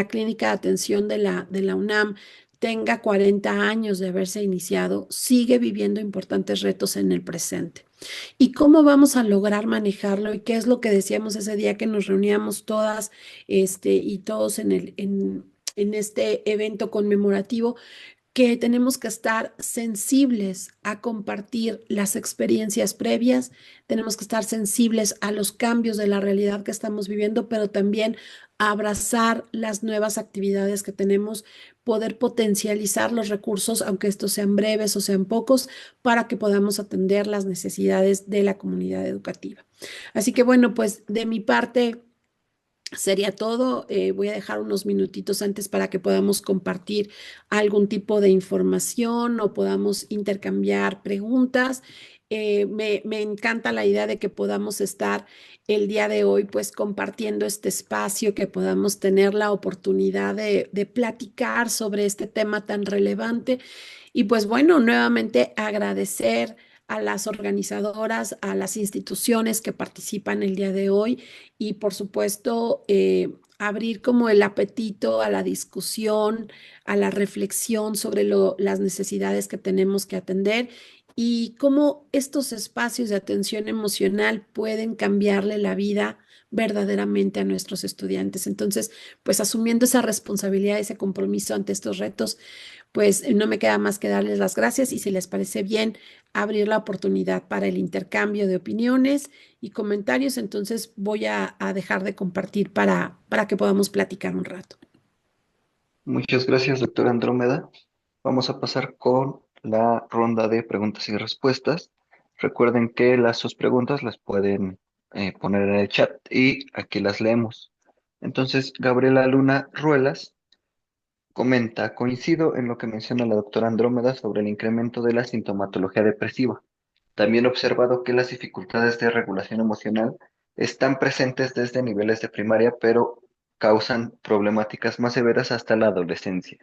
clínica de atención de la UNAM tenga 40 años de haberse iniciado, sigue viviendo importantes retos en el presente. ¿Y cómo vamos a lograr manejarlo? ¿Y qué es lo que decíamos ese día que nos reuníamos todas y todos en este evento conmemorativo? Que tenemos que estar sensibles a compartir las experiencias previas, tenemos que estar sensibles a los cambios de la realidad que estamos viviendo, pero también abrazar las nuevas actividades que tenemos, poder potencializar los recursos, aunque estos sean breves o sean pocos, para que podamos atender las necesidades de la comunidad educativa. Así que bueno, pues de mi parte sería todo. Voy a dejar unos minutitos antes para que podamos compartir algún tipo de información o podamos intercambiar preguntas. Me encanta la idea de que podamos estar el día de hoy pues compartiendo este espacio, que podamos tener la oportunidad de platicar sobre este tema tan relevante. Y pues bueno, nuevamente agradecer a las organizadoras, a las instituciones que participan el día de hoy y por supuesto abrir como el apetito a la discusión, a la reflexión sobre las necesidades que tenemos que atender y cómo estos espacios de atención emocional pueden cambiarle la vida verdaderamente a nuestros estudiantes. Entonces, pues asumiendo esa responsabilidad, ese compromiso ante estos retos, pues no me queda más que darles las gracias y si les parece bien, abrir la oportunidad para el intercambio de opiniones y comentarios. Entonces voy a dejar de compartir para que podamos platicar un rato. Muchas gracias, doctora Andrómeda. Vamos a pasar con la ronda de preguntas y respuestas. Recuerden que sus preguntas las pueden poner en el chat y aquí las leemos. Entonces, Gabriela Luna Ruelas comenta, coincido en lo que menciona la doctora Andrómeda sobre el incremento de la sintomatología depresiva. También he observado que las dificultades de regulación emocional están presentes desde niveles de primaria, pero causan problemáticas más severas hasta la adolescencia.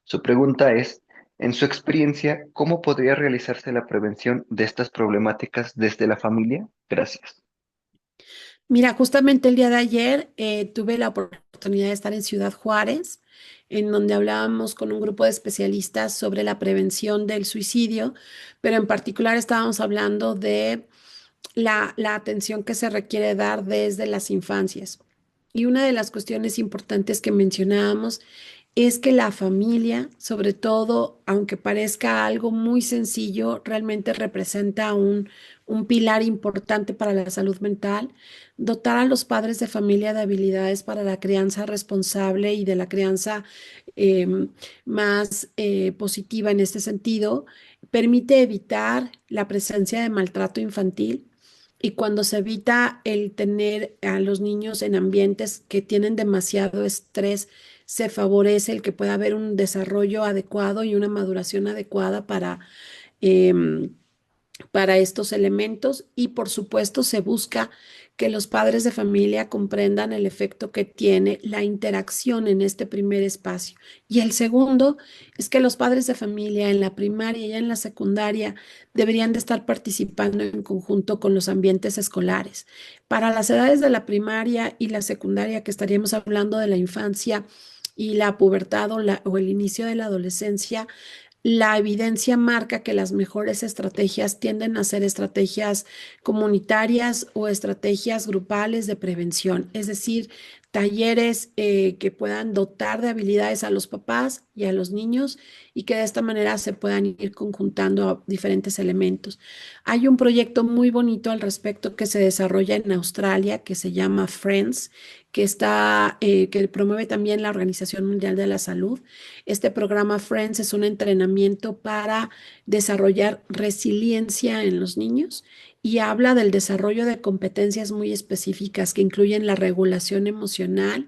Su pregunta es, en su experiencia, ¿cómo podría realizarse la prevención de estas problemáticas desde la familia? Gracias. Mira, justamente el día de ayer tuve la oportunidad de estar en Ciudad Juárez, en donde hablábamos con un grupo de especialistas sobre la prevención del suicidio, pero en particular estábamos hablando de la atención que se requiere dar desde las infancias. Y una de las cuestiones importantes que mencionábamos es que la familia, sobre todo, aunque parezca algo muy sencillo, realmente representa un pilar importante para la salud mental. Dotar a los padres de familia de habilidades para la crianza responsable y de la crianza em, más positiva en este sentido, permite evitar la presencia de maltrato infantil. Y cuando se evita el tener a los niños en ambientes que tienen demasiado estrés, se favorece el que pueda haber un desarrollo adecuado y una maduración adecuada em, para estos elementos y por supuesto se busca que los padres de familia comprendan el efecto que tiene la interacción en este primer espacio. Y el segundo es que los padres de familia en la primaria y en la secundaria deberían de estar participando en conjunto con los ambientes escolares. Para las edades de la primaria y la secundaria, que estaríamos hablando de la infancia y la pubertad o el inicio de la adolescencia, la evidencia marca que las mejores estrategias tienden a ser estrategias comunitarias o estrategias grupales de prevención, es decir, talleres que puedan dotar de habilidades a los papás y a los niños y que de esta manera se puedan ir conjuntando a diferentes elementos. Hay un proyecto muy bonito al respecto que se desarrolla en Australia que se llama Friends, que promueve también la Organización Mundial de la Salud. Este programa Friends es un entrenamiento para desarrollar resiliencia en los niños y habla del desarrollo de competencias muy específicas que incluyen la regulación emocional,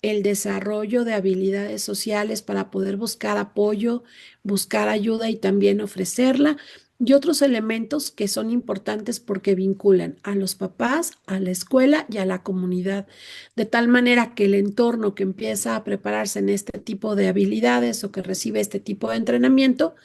el desarrollo de habilidades sociales para poder buscar apoyo, buscar ayuda y también ofrecerla. Y otros elementos que son importantes porque vinculan a los papás, a la escuela y a la comunidad, de tal manera que el entorno que empieza a prepararse en este tipo de habilidades o que recibe este tipo de entrenamiento,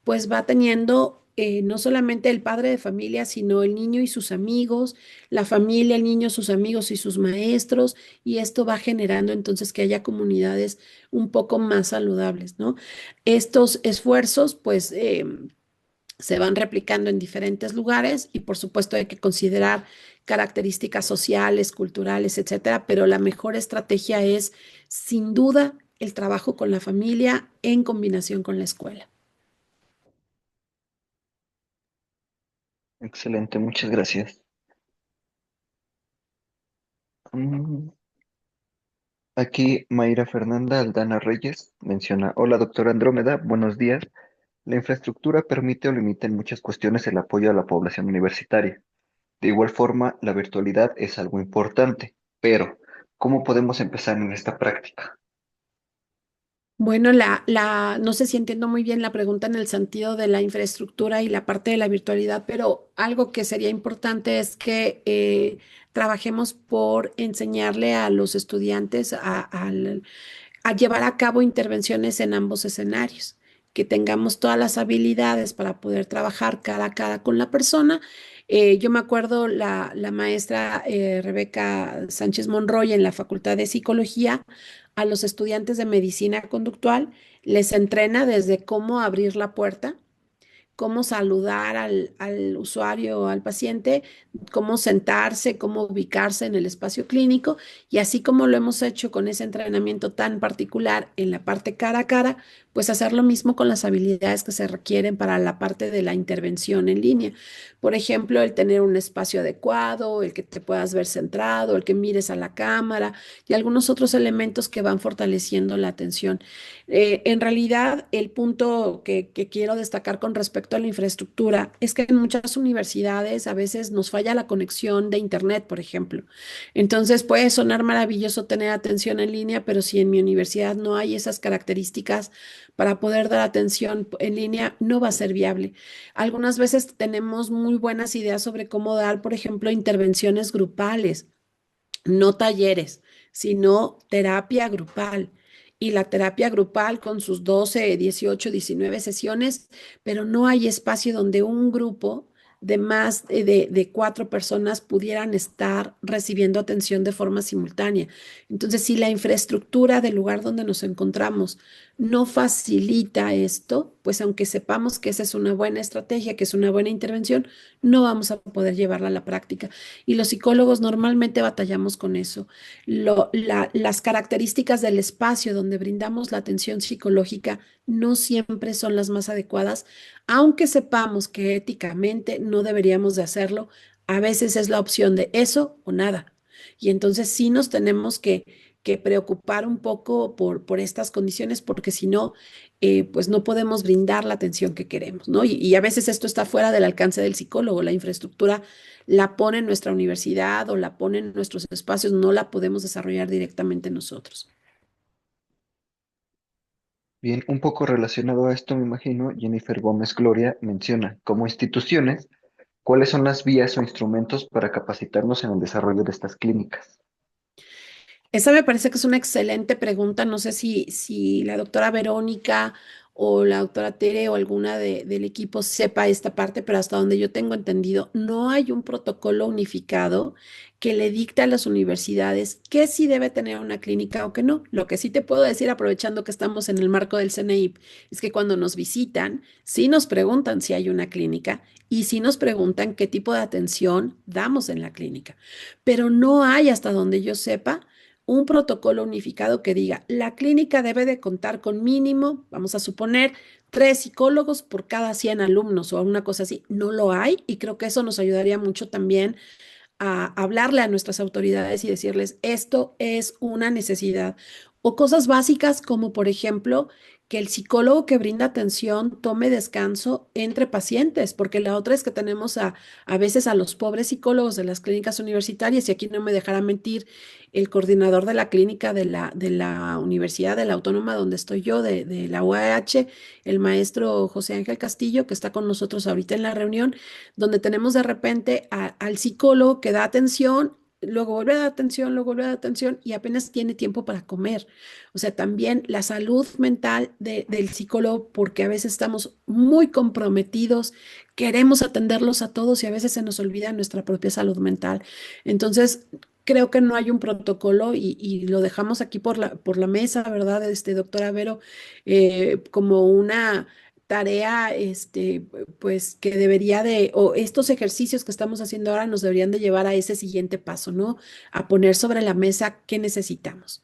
pues va teniendo no solamente el padre de familia, sino el niño y sus amigos, la familia, el niño, sus amigos y sus maestros, y esto va generando entonces que haya comunidades un poco más saludables, ¿no? Estos esfuerzos, pues, se van replicando en diferentes lugares y por supuesto hay que considerar características sociales, culturales, etcétera, pero la mejor estrategia es sin duda el trabajo con la familia en combinación con la escuela. Excelente, muchas gracias. Mm, Aquí Mayra Fernanda Aldana Reyes menciona, hola doctora Andrómeda, buenos días. La infraestructura permite o limita en muchas cuestiones el apoyo a la población universitaria. De igual forma, la virtualidad es algo importante, pero ¿cómo podemos empezar en esta práctica? Bueno, no sé si entiendo muy bien la pregunta en el sentido de la infraestructura y la parte de la virtualidad, pero algo que sería importante es que trabajemos por enseñarle a los estudiantes a llevar a cabo intervenciones en ambos escenarios, que tengamos todas las habilidades para poder trabajar cara a cara con la persona. Yo me acuerdo la maestra Rebeca Sánchez Monroy en la Facultad de Psicología, a los estudiantes de medicina conductual les entrena desde cómo abrir la puerta, cómo saludar al usuario o al paciente, cómo sentarse, cómo ubicarse en el espacio clínico y así como lo hemos hecho con ese entrenamiento tan particular en la parte cara a cara, pues hacer lo mismo con las habilidades que se requieren para la parte de la intervención en línea. Por ejemplo, el tener un espacio adecuado, el que te puedas ver centrado, el que mires a la cámara y algunos otros elementos que van fortaleciendo la atención. En realidad, el punto que quiero destacar con respecto a la infraestructura es que en muchas universidades a veces nos falla la conexión de Internet, por ejemplo. Entonces puede sonar maravilloso tener atención en línea, pero si en mi universidad no hay esas características para poder dar atención en línea, no va a ser viable. Algunas veces tenemos muy buenas ideas sobre cómo dar, por ejemplo, intervenciones grupales, no talleres, sino terapia grupal. Y la terapia grupal con sus 12, 18, 19 sesiones, pero no hay espacio donde un grupo de más de 4 personas pudieran estar recibiendo atención de forma simultánea. Entonces, si la infraestructura del lugar donde nos encontramos no facilita esto, pues aunque sepamos que esa es una buena estrategia, que es una buena intervención, no vamos a poder llevarla a la práctica. Y los psicólogos normalmente batallamos con eso. Las características del espacio donde brindamos la atención psicológica no siempre son las más adecuadas, aunque sepamos que éticamente no deberíamos de hacerlo. A veces es la opción de eso o nada. Y entonces sí nos tenemos que preocupar un poco por estas condiciones, porque si no, pues no podemos brindar la atención que queremos, ¿no? Y a veces esto está fuera del alcance del psicólogo. La infraestructura la pone en nuestra universidad o la pone en nuestros espacios, no la podemos desarrollar directamente nosotros. Bien, un poco relacionado a esto, me imagino, Jennifer Gómez Gloria menciona, como instituciones, ¿cuáles son las vías o instrumentos para capacitarnos en el desarrollo de estas clínicas? Esa me parece que es una excelente pregunta. No sé si la doctora Verónica o la doctora Tere o alguna del equipo sepa esta parte, pero hasta donde yo tengo entendido, no hay un protocolo unificado que le dicte a las universidades qué sí debe tener una clínica o qué no. Lo que sí te puedo decir, aprovechando que estamos en el marco del CNIP, es que cuando nos visitan, sí nos preguntan si hay una clínica y sí nos preguntan qué tipo de atención damos en la clínica. Pero no hay, hasta donde yo sepa, un protocolo unificado que diga, la clínica debe de contar con mínimo, vamos a suponer, 3 psicólogos por cada 100 alumnos o una cosa así. No lo hay y creo que eso nos ayudaría mucho también a hablarle a nuestras autoridades y decirles, esto es una necesidad. O cosas básicas como, por ejemplo, que el psicólogo que brinda atención tome descanso entre pacientes, porque la otra es que tenemos a veces a los pobres psicólogos de las clínicas universitarias, y aquí no me dejará mentir el coordinador de la clínica de la Universidad de la Autónoma donde estoy yo, de la UAH, el maestro José Ángel Castillo, que está con nosotros ahorita en la reunión, donde tenemos de repente al psicólogo que da atención, luego vuelve a dar atención, luego vuelve a dar atención y apenas tiene tiempo para comer. O sea, también la salud mental del psicólogo, porque a veces estamos muy comprometidos, queremos atenderlos a todos y a veces se nos olvida nuestra propia salud mental. Entonces, creo que no hay un protocolo y lo dejamos aquí por la mesa, ¿verdad? Doctora Vero, como una tarea, pues que debería o estos ejercicios que estamos haciendo ahora nos deberían de llevar a ese siguiente paso, ¿no? A poner sobre la mesa qué necesitamos.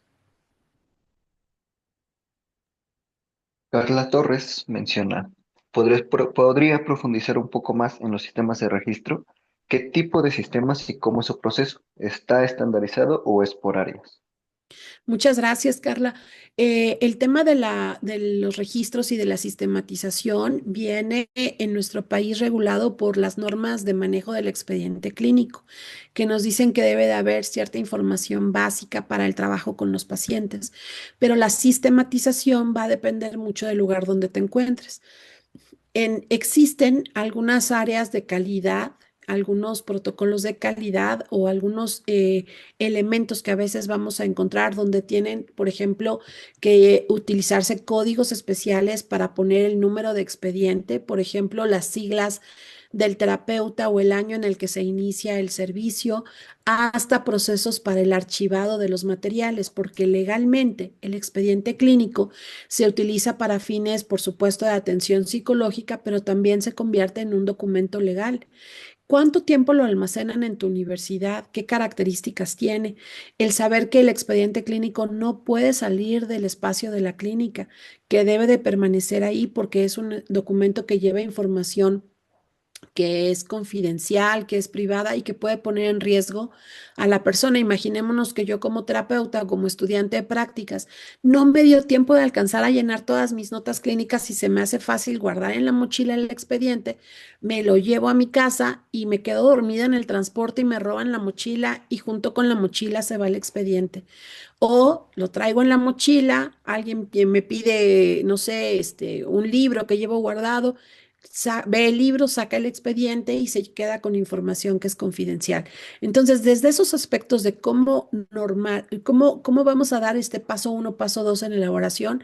Carla Torres menciona, ¿podría profundizar un poco más en los sistemas de registro? ¿Qué tipo de sistemas y cómo es su proceso? ¿Está estandarizado o es por áreas? Muchas gracias, Carla. El tema de los registros y de la sistematización viene en nuestro país regulado por las normas de manejo del expediente clínico, que nos dicen que debe de haber cierta información básica para el trabajo con los pacientes, pero la sistematización va a depender mucho del lugar donde te encuentres. Existen algunas áreas de calidad, algunos protocolos de calidad o algunos elementos que a veces vamos a encontrar donde tienen, por ejemplo, que utilizarse códigos especiales para poner el número de expediente, por ejemplo, las siglas del terapeuta o el año en el que se inicia el servicio, hasta procesos para el archivado de los materiales, porque legalmente el expediente clínico se utiliza para fines, por supuesto, de atención psicológica, pero también se convierte en un documento legal. ¿Cuánto tiempo lo almacenan en tu universidad? ¿Qué características tiene? El saber que el expediente clínico no puede salir del espacio de la clínica, que debe de permanecer ahí porque es un documento que lleva información que es confidencial, que es privada y que puede poner en riesgo a la persona. Imaginémonos que yo como terapeuta o como estudiante de prácticas no me dio tiempo de alcanzar a llenar todas mis notas clínicas y se me hace fácil guardar en la mochila el expediente, me lo llevo a mi casa y me quedo dormida en el transporte y me roban la mochila y junto con la mochila se va el expediente. O lo traigo en la mochila, alguien que me pide, no sé, un libro que llevo guardado, ve el libro, saca el expediente y se queda con información que es confidencial. Entonces, desde esos aspectos de cómo vamos a dar este paso 1, paso 2 en elaboración,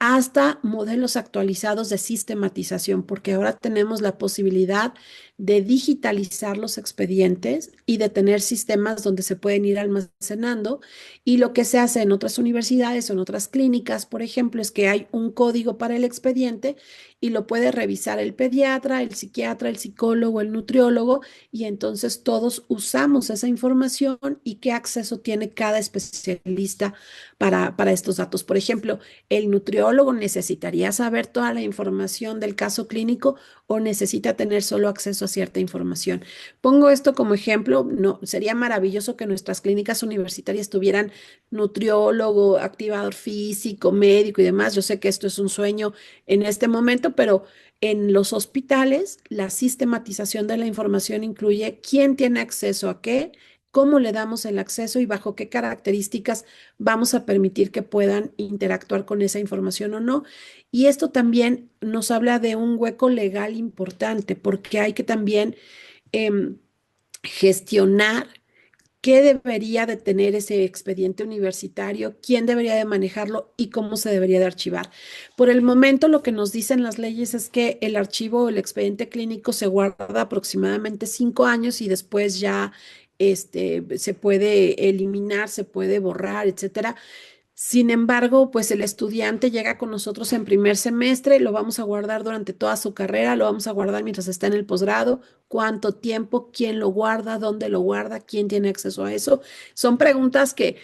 hasta modelos actualizados de sistematización, porque ahora tenemos la posibilidad de digitalizar los expedientes y de tener sistemas donde se pueden ir almacenando. Y lo que se hace en otras universidades o en otras clínicas, por ejemplo, es que hay un código para el expediente y lo puede revisar el pediatra, el psiquiatra, el psicólogo, el nutriólogo, y entonces todos usamos esa información y qué acceso tiene cada especialista para estos datos. Por ejemplo, el nutriólogo necesitaría saber toda la información del caso clínico o necesita tener solo acceso a cierta información. Pongo esto como ejemplo, no, sería maravilloso que nuestras clínicas universitarias tuvieran nutriólogo, activador físico, médico y demás. Yo sé que esto es un sueño en este momento, pero en los hospitales la sistematización de la información incluye quién tiene acceso a qué, cómo le damos el acceso y bajo qué características vamos a permitir que puedan interactuar con esa información o no. Y esto también nos habla de un hueco legal importante, porque hay que también em, gestionar qué debería de tener ese expediente universitario, quién debería de manejarlo y cómo se debería de archivar. Por el momento, lo que nos dicen las leyes es que el archivo o el expediente clínico se guarda aproximadamente 5 años y después ya se puede eliminar, se puede borrar, etcétera. Sin embargo, pues el estudiante llega con nosotros en primer semestre, lo vamos a guardar durante toda su carrera, lo vamos a guardar mientras está en el posgrado, cuánto tiempo, quién lo guarda, dónde lo guarda, quién tiene acceso a eso. Son preguntas que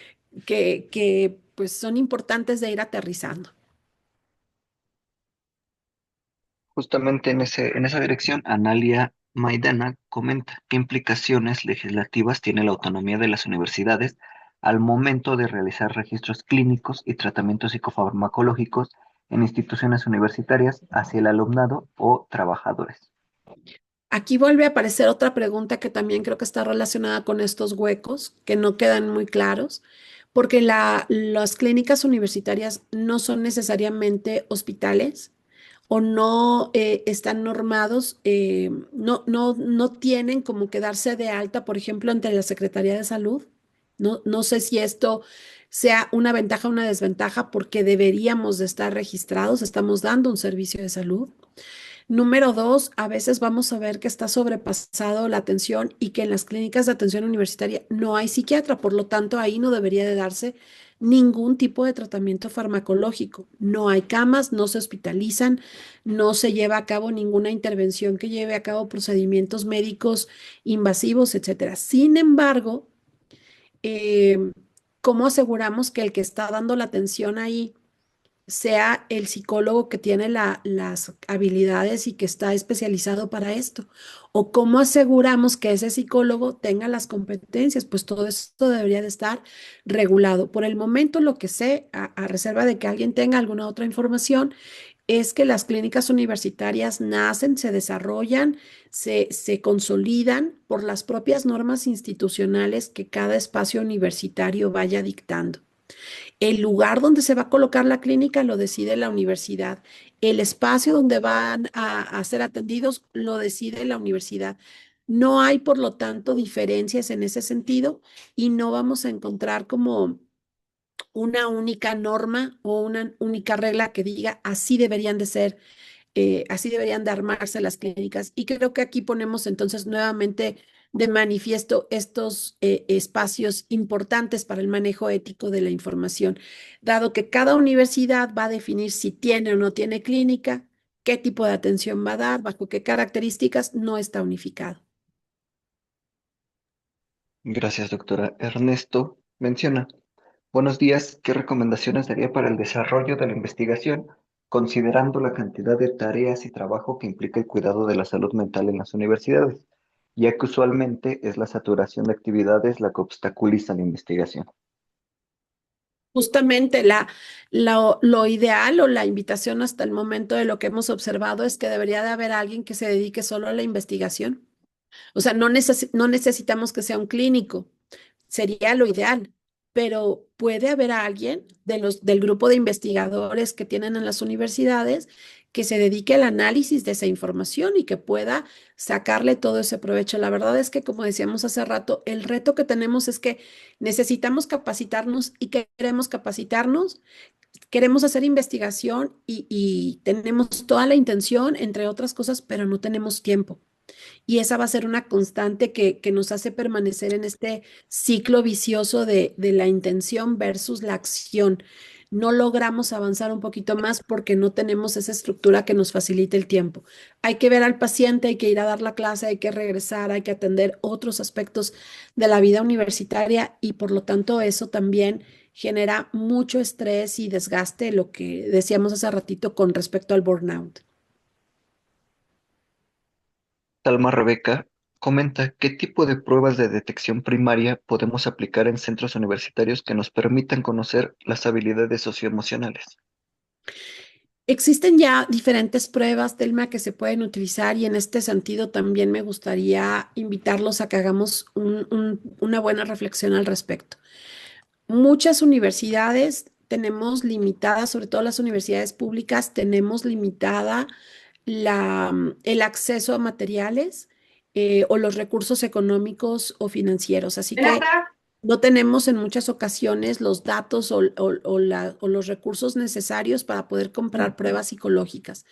pues son importantes de ir aterrizando. Justamente en esa dirección, Analia Maidana comenta qué implicaciones legislativas tiene la autonomía de las universidades al momento de realizar registros clínicos y tratamientos psicofarmacológicos en instituciones universitarias hacia el alumnado o trabajadores. Aquí vuelve a aparecer otra pregunta que también creo que está relacionada con estos huecos que no quedan muy claros, porque las clínicas universitarias no son necesariamente hospitales o no están normados, no tienen como que darse de alta, por ejemplo, ante la Secretaría de Salud. No sé si esto sea una ventaja o una desventaja porque deberíamos de estar registrados, estamos dando un servicio de salud. Número dos, a veces vamos a ver que está sobrepasado la atención y que en las clínicas de atención universitaria no hay psiquiatra, por lo tanto ahí no debería de darse ningún tipo de tratamiento farmacológico. No hay camas, no se hospitalizan, no se lleva a cabo ninguna intervención que lleve a cabo procedimientos médicos invasivos, etcétera. Sin embargo, eh, ¿cómo aseguramos que el que está dando la atención ahí sea el psicólogo que tiene las habilidades y que está especializado para esto? ¿O cómo aseguramos que ese psicólogo tenga las competencias? Pues todo esto debería de estar regulado. Por el momento, lo que sé, a reserva de que alguien tenga alguna otra información, es que las clínicas universitarias nacen, se desarrollan, se consolidan por las propias normas institucionales que cada espacio universitario vaya dictando. El lugar donde se va a colocar la clínica lo decide la universidad. El espacio donde van a ser atendidos lo decide la universidad. No hay, por lo tanto, diferencias en ese sentido y no vamos a encontrar como una única norma o una única regla que diga así deberían de ser, así deberían de armarse las clínicas. Y creo que aquí ponemos entonces nuevamente de manifiesto estos espacios importantes para el manejo ético de la información, dado que cada universidad va a definir si tiene o no tiene clínica, qué tipo de atención va a dar, bajo qué características, no está unificado. Gracias, doctora. Ernesto menciona, buenos días, ¿qué recomendaciones daría para el desarrollo de la investigación, considerando la cantidad de tareas y trabajo que implica el cuidado de la salud mental en las universidades, ya que usualmente es la saturación de actividades la que obstaculiza la investigación? Justamente lo ideal o la invitación hasta el momento de lo que hemos observado es que debería de haber alguien que se dedique solo a la investigación. O sea, no necesitamos que sea un clínico, sería lo ideal, pero puede haber alguien del grupo de investigadores que tienen en las universidades que se dedique al análisis de esa información y que pueda sacarle todo ese provecho. La verdad es que, como decíamos hace rato, el reto que tenemos es que necesitamos capacitarnos y queremos capacitarnos queremos hacer investigación y tenemos toda la intención, entre otras cosas, pero no tenemos tiempo. Y esa va a ser una constante que nos hace permanecer en este ciclo vicioso de la intención versus la acción. No logramos avanzar un poquito más porque no tenemos esa estructura que nos facilite el tiempo. Hay que ver al paciente, hay que ir a dar la clase, hay que regresar, hay que atender otros aspectos de la vida universitaria y por lo tanto eso también genera mucho estrés y desgaste, lo que decíamos hace ratito con respecto al burnout. Talma Rebeca comenta qué tipo de pruebas de detección primaria podemos aplicar en centros universitarios que nos permitan conocer las habilidades socioemocionales. Existen ya diferentes pruebas, Telma, que se pueden utilizar y en este sentido también me gustaría invitarlos a que hagamos una buena reflexión al respecto. Muchas universidades tenemos limitada, sobre todo las universidades públicas, tenemos limitada el acceso a materiales o los recursos económicos o financieros. Así que no tenemos en muchas ocasiones los datos o los recursos necesarios para poder comprar pruebas psicológicas.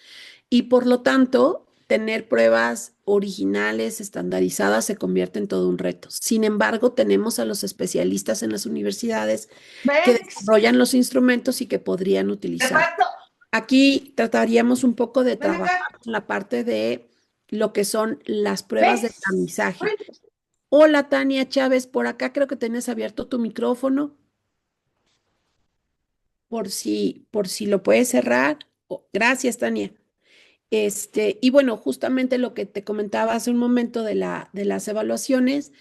Y por lo tanto, tener pruebas originales, estandarizadas, se convierte en todo un reto. Sin embargo, tenemos a los especialistas en las universidades que desarrollan los instrumentos y que podrían utilizar. Aquí trataríamos un poco de trabajar la parte de lo que son las pruebas de tamizaje. Hola, Tania Chávez, por acá creo que tienes abierto tu micrófono. Por si lo puedes cerrar. Gracias, Tania. Y bueno, justamente lo que te comentaba hace un momento de las evaluaciones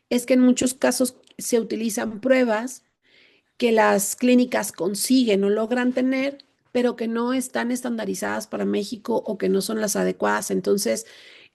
es que en muchos casos se utilizan pruebas que las clínicas consiguen o logran tener, pero que no están estandarizadas para México o que no son las adecuadas. Entonces,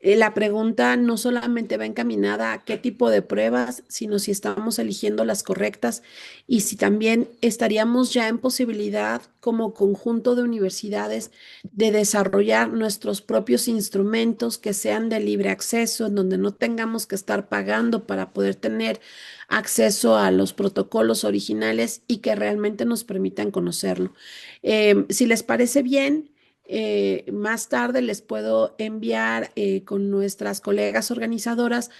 la pregunta no solamente va encaminada a qué tipo de pruebas, sino si estamos eligiendo las correctas y si también estaríamos ya en posibilidad como conjunto de universidades de desarrollar nuestros propios instrumentos que sean de libre acceso, en donde no tengamos que estar pagando para poder tener acceso a los protocolos originales y que realmente nos permitan conocerlo. Si les parece bien, más tarde les puedo enviar con nuestras colegas organizadoras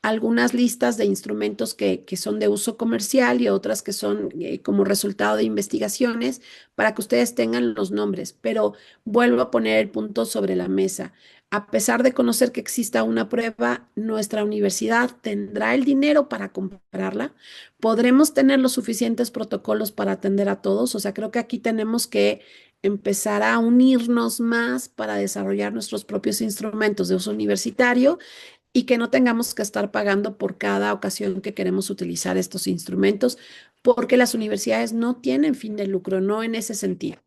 algunas listas de instrumentos que son de uso comercial y otras que son como resultado de investigaciones para que ustedes tengan los nombres. Pero vuelvo a poner el punto sobre la mesa. A pesar de conocer que exista una prueba, nuestra universidad tendrá el dinero para comprarla. ¿Podremos tener los suficientes protocolos para atender a todos? O sea, creo que aquí tenemos que empezar a unirnos más para desarrollar nuestros propios instrumentos de uso universitario y que no tengamos que estar pagando por cada ocasión que queremos utilizar estos instrumentos, porque las universidades no tienen fin de lucro, no en ese sentido.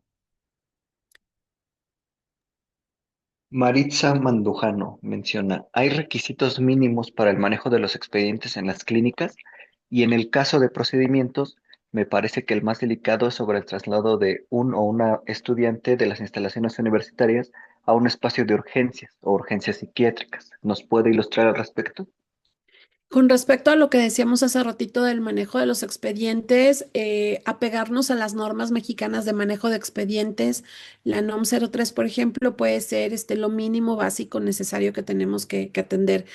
Maritza Mandujano menciona, ¿hay requisitos mínimos para el manejo de los expedientes en las clínicas? Y en el caso de procedimientos, me parece que el más delicado es sobre el traslado de un o una estudiante de las instalaciones universitarias a un espacio de urgencias o urgencias psiquiátricas. ¿Nos puede ilustrar al respecto? Con respecto a lo que decíamos hace ratito del manejo de los expedientes, apegarnos a las normas mexicanas de manejo de expedientes, la NOM 03, por ejemplo, puede ser lo mínimo básico necesario que tenemos que atender,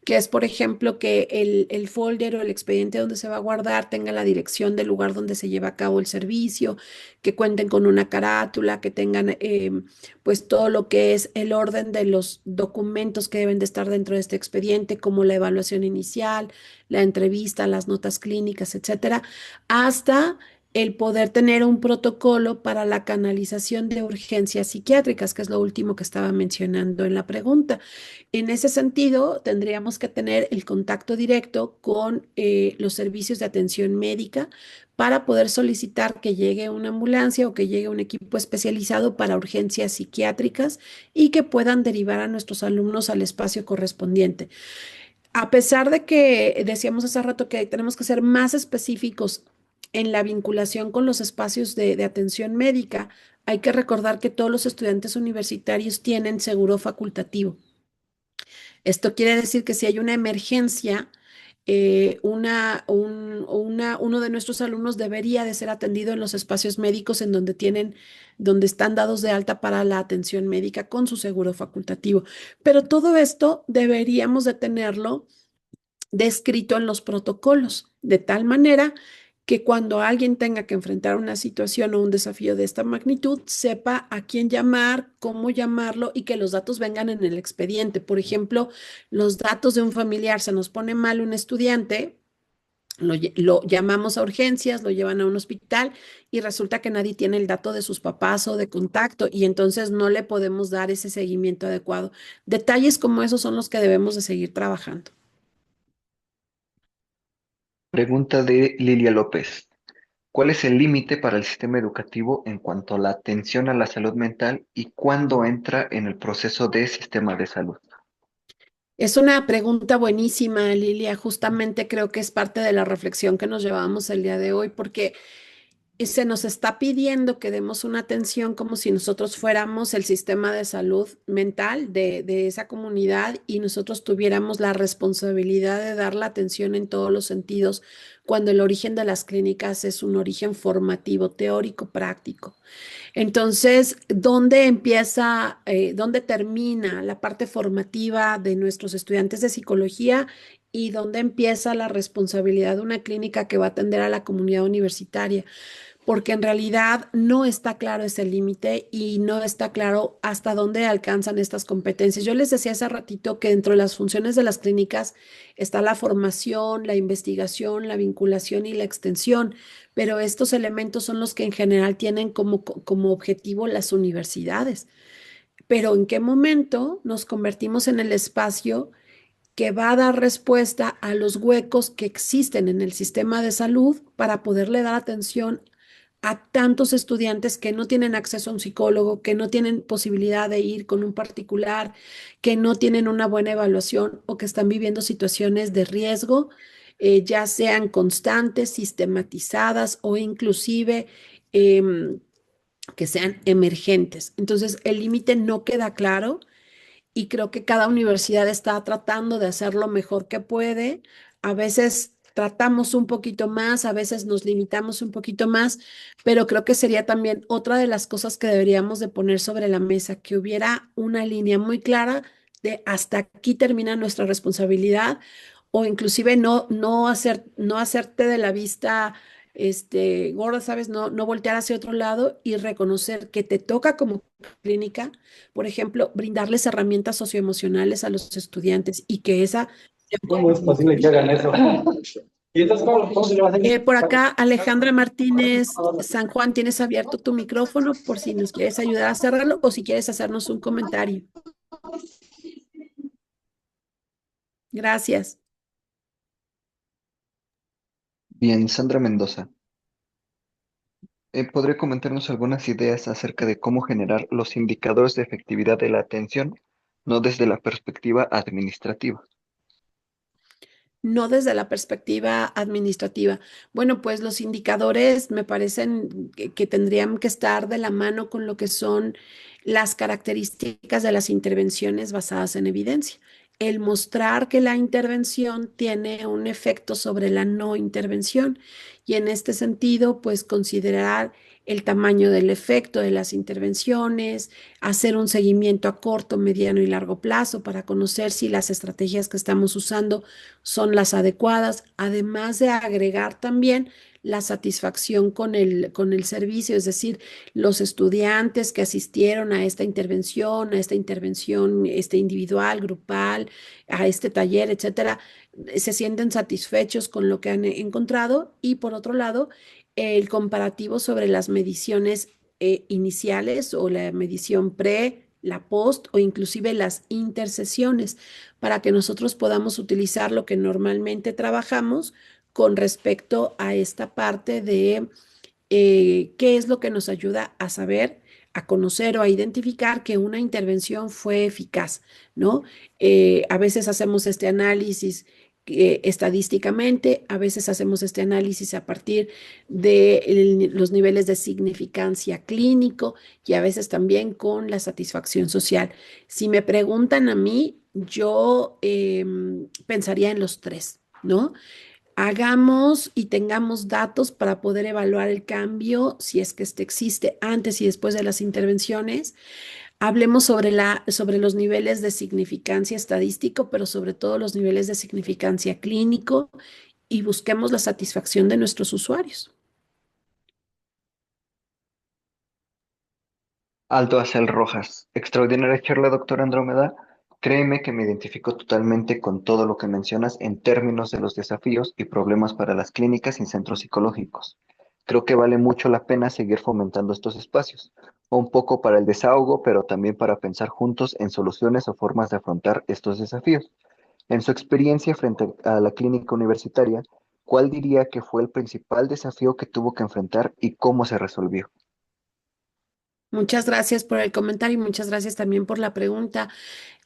que es, por ejemplo, que el folder o el expediente donde se va a guardar tenga la dirección del lugar donde se lleva a cabo el servicio, que cuenten con una carátula, que tengan pues todo lo que es el orden de los documentos que deben de estar dentro de este expediente, como la evaluación inicial, la entrevista, las notas clínicas, etcétera, hasta el poder tener un protocolo para la canalización de urgencias psiquiátricas, que es lo último que estaba mencionando en la pregunta. En ese sentido, tendríamos que tener el contacto directo con los servicios de atención médica para poder solicitar que llegue una ambulancia o que llegue un equipo especializado para urgencias psiquiátricas y que puedan derivar a nuestros alumnos al espacio correspondiente. A pesar de que decíamos hace rato que tenemos que ser más específicos en la vinculación con los espacios de atención médica, hay que recordar que todos los estudiantes universitarios tienen seguro facultativo. Esto quiere decir que si hay una emergencia uno de nuestros alumnos debería de ser atendido en los espacios médicos en donde están dados de alta para la atención médica con su seguro facultativo. Pero todo esto deberíamos de tenerlo descrito en los protocolos, de tal manera que cuando alguien tenga que enfrentar una situación o un desafío de esta magnitud, sepa a quién llamar, cómo llamarlo y que los datos vengan en el expediente. Por ejemplo, los datos de un familiar, se nos pone mal un estudiante, lo llamamos a urgencias, lo llevan a un hospital y resulta que nadie tiene el dato de sus papás o de contacto y entonces no le podemos dar ese seguimiento adecuado. Detalles como esos son los que debemos de seguir trabajando. Pregunta de Lilia López. ¿Cuál es el límite para el sistema educativo en cuanto a la atención a la salud mental y cuándo entra en el proceso de sistema de salud? Es una pregunta buenísima, Lilia. Justamente creo que es parte de la reflexión que nos llevamos el día de hoy, porque se nos está pidiendo que demos una atención como si nosotros fuéramos el sistema de salud mental de esa comunidad y nosotros tuviéramos la responsabilidad de dar la atención en todos los sentidos, cuando el origen de las clínicas es un origen formativo, teórico, práctico. Entonces, dónde termina la parte formativa de nuestros estudiantes de psicología y dónde empieza la responsabilidad de una clínica que va a atender a la comunidad universitaria? Porque en realidad no está claro ese límite y no está claro hasta dónde alcanzan estas competencias. Yo les decía hace ratito que dentro de las funciones de las clínicas está la formación, la investigación, la vinculación y la extensión, pero estos elementos son los que en general tienen como objetivo las universidades. Pero ¿en qué momento nos convertimos en el espacio que va a dar respuesta a los huecos que existen en el sistema de salud para poderle dar atención a tantos estudiantes que no tienen acceso a un psicólogo, que no tienen posibilidad de ir con un particular, que no tienen una buena evaluación o que están viviendo situaciones de riesgo, ya sean constantes, sistematizadas o inclusive em, que sean emergentes? Entonces, el límite no queda claro y creo que cada universidad está tratando de hacer lo mejor que puede. A veces tratamos un poquito más, a veces nos limitamos un poquito más, pero creo que sería también otra de las cosas que deberíamos de poner sobre la mesa, que hubiera una línea muy clara de hasta aquí termina nuestra responsabilidad o inclusive no hacerte de la vista gorda, ¿sabes? No voltear hacia otro lado y reconocer que te toca como clínica, por ejemplo, brindarles herramientas socioemocionales a los estudiantes y que esa... ¿Cómo es posible que hagan eso? ¿Y entonces cómo se le va a hacer? Por acá, Alejandra Martínez San Juan, tienes abierto tu micrófono por si nos quieres ayudar a cerrarlo o si quieres hacernos un comentario. Gracias. Bien, Sandra Mendoza. ¿Podría comentarnos algunas ideas acerca de cómo generar los indicadores de efectividad de la atención, no desde la perspectiva administrativa? No desde la perspectiva administrativa. Bueno, pues los indicadores me parecen que tendrían que estar de la mano con lo que son las características de las intervenciones basadas en evidencia. El mostrar que la intervención tiene un efecto sobre la no intervención y en este sentido, pues considerar el tamaño del efecto de las intervenciones, hacer un seguimiento a corto, mediano y largo plazo para conocer si las estrategias que estamos usando son las adecuadas, además de agregar también la satisfacción con el servicio, es decir, los estudiantes que asistieron a esta intervención, individual, grupal, a este taller, etcétera, se sienten satisfechos con lo que han encontrado y por otro lado, el comparativo sobre las mediciones iniciales o la medición pre, la post o inclusive las intersesiones para que nosotros podamos utilizar lo que normalmente trabajamos con respecto a esta parte de qué es lo que nos ayuda a saber, a conocer o a identificar que una intervención fue eficaz, ¿no? A veces hacemos este análisis estadísticamente, a veces hacemos este análisis a partir de los niveles de significancia clínico y a veces también con la satisfacción social. Si me preguntan a mí, yo pensaría en los tres. ¿no? Hagamos y tengamos datos para poder evaluar el cambio, si es que este existe antes y después de las intervenciones. Hablemos sobre los niveles de significancia estadístico, pero sobre todo los niveles de significancia clínico y busquemos la satisfacción de nuestros usuarios. Aldo Acel Rojas. Extraordinaria charla, doctora Andrómeda. Créeme que me identifico totalmente con todo lo que mencionas en términos de los desafíos y problemas para las clínicas y centros psicológicos. Creo que vale mucho la pena seguir fomentando estos espacios, un poco para el desahogo, pero también para pensar juntos en soluciones o formas de afrontar estos desafíos. En su experiencia frente a la clínica universitaria, ¿cuál diría que fue el principal desafío que tuvo que enfrentar y cómo se resolvió? Muchas gracias por el comentario y muchas gracias también por la pregunta.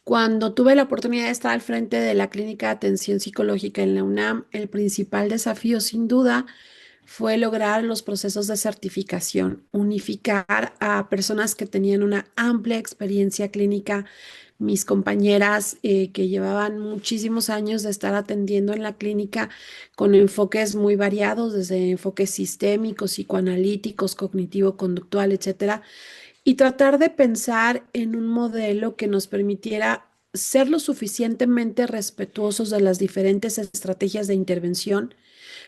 Cuando tuve la oportunidad de estar al frente de la Clínica de Atención Psicológica en la UNAM, el principal desafío sin duda fue lograr los procesos de certificación, unificar a personas que tenían una amplia experiencia clínica, mis compañeras que llevaban muchísimos años de estar atendiendo en la clínica con enfoques muy variados, desde enfoques sistémicos, psicoanalíticos, cognitivo-conductual, etcétera, y tratar de pensar en un modelo que nos permitiera ser lo suficientemente respetuosos de las diferentes estrategias de intervención,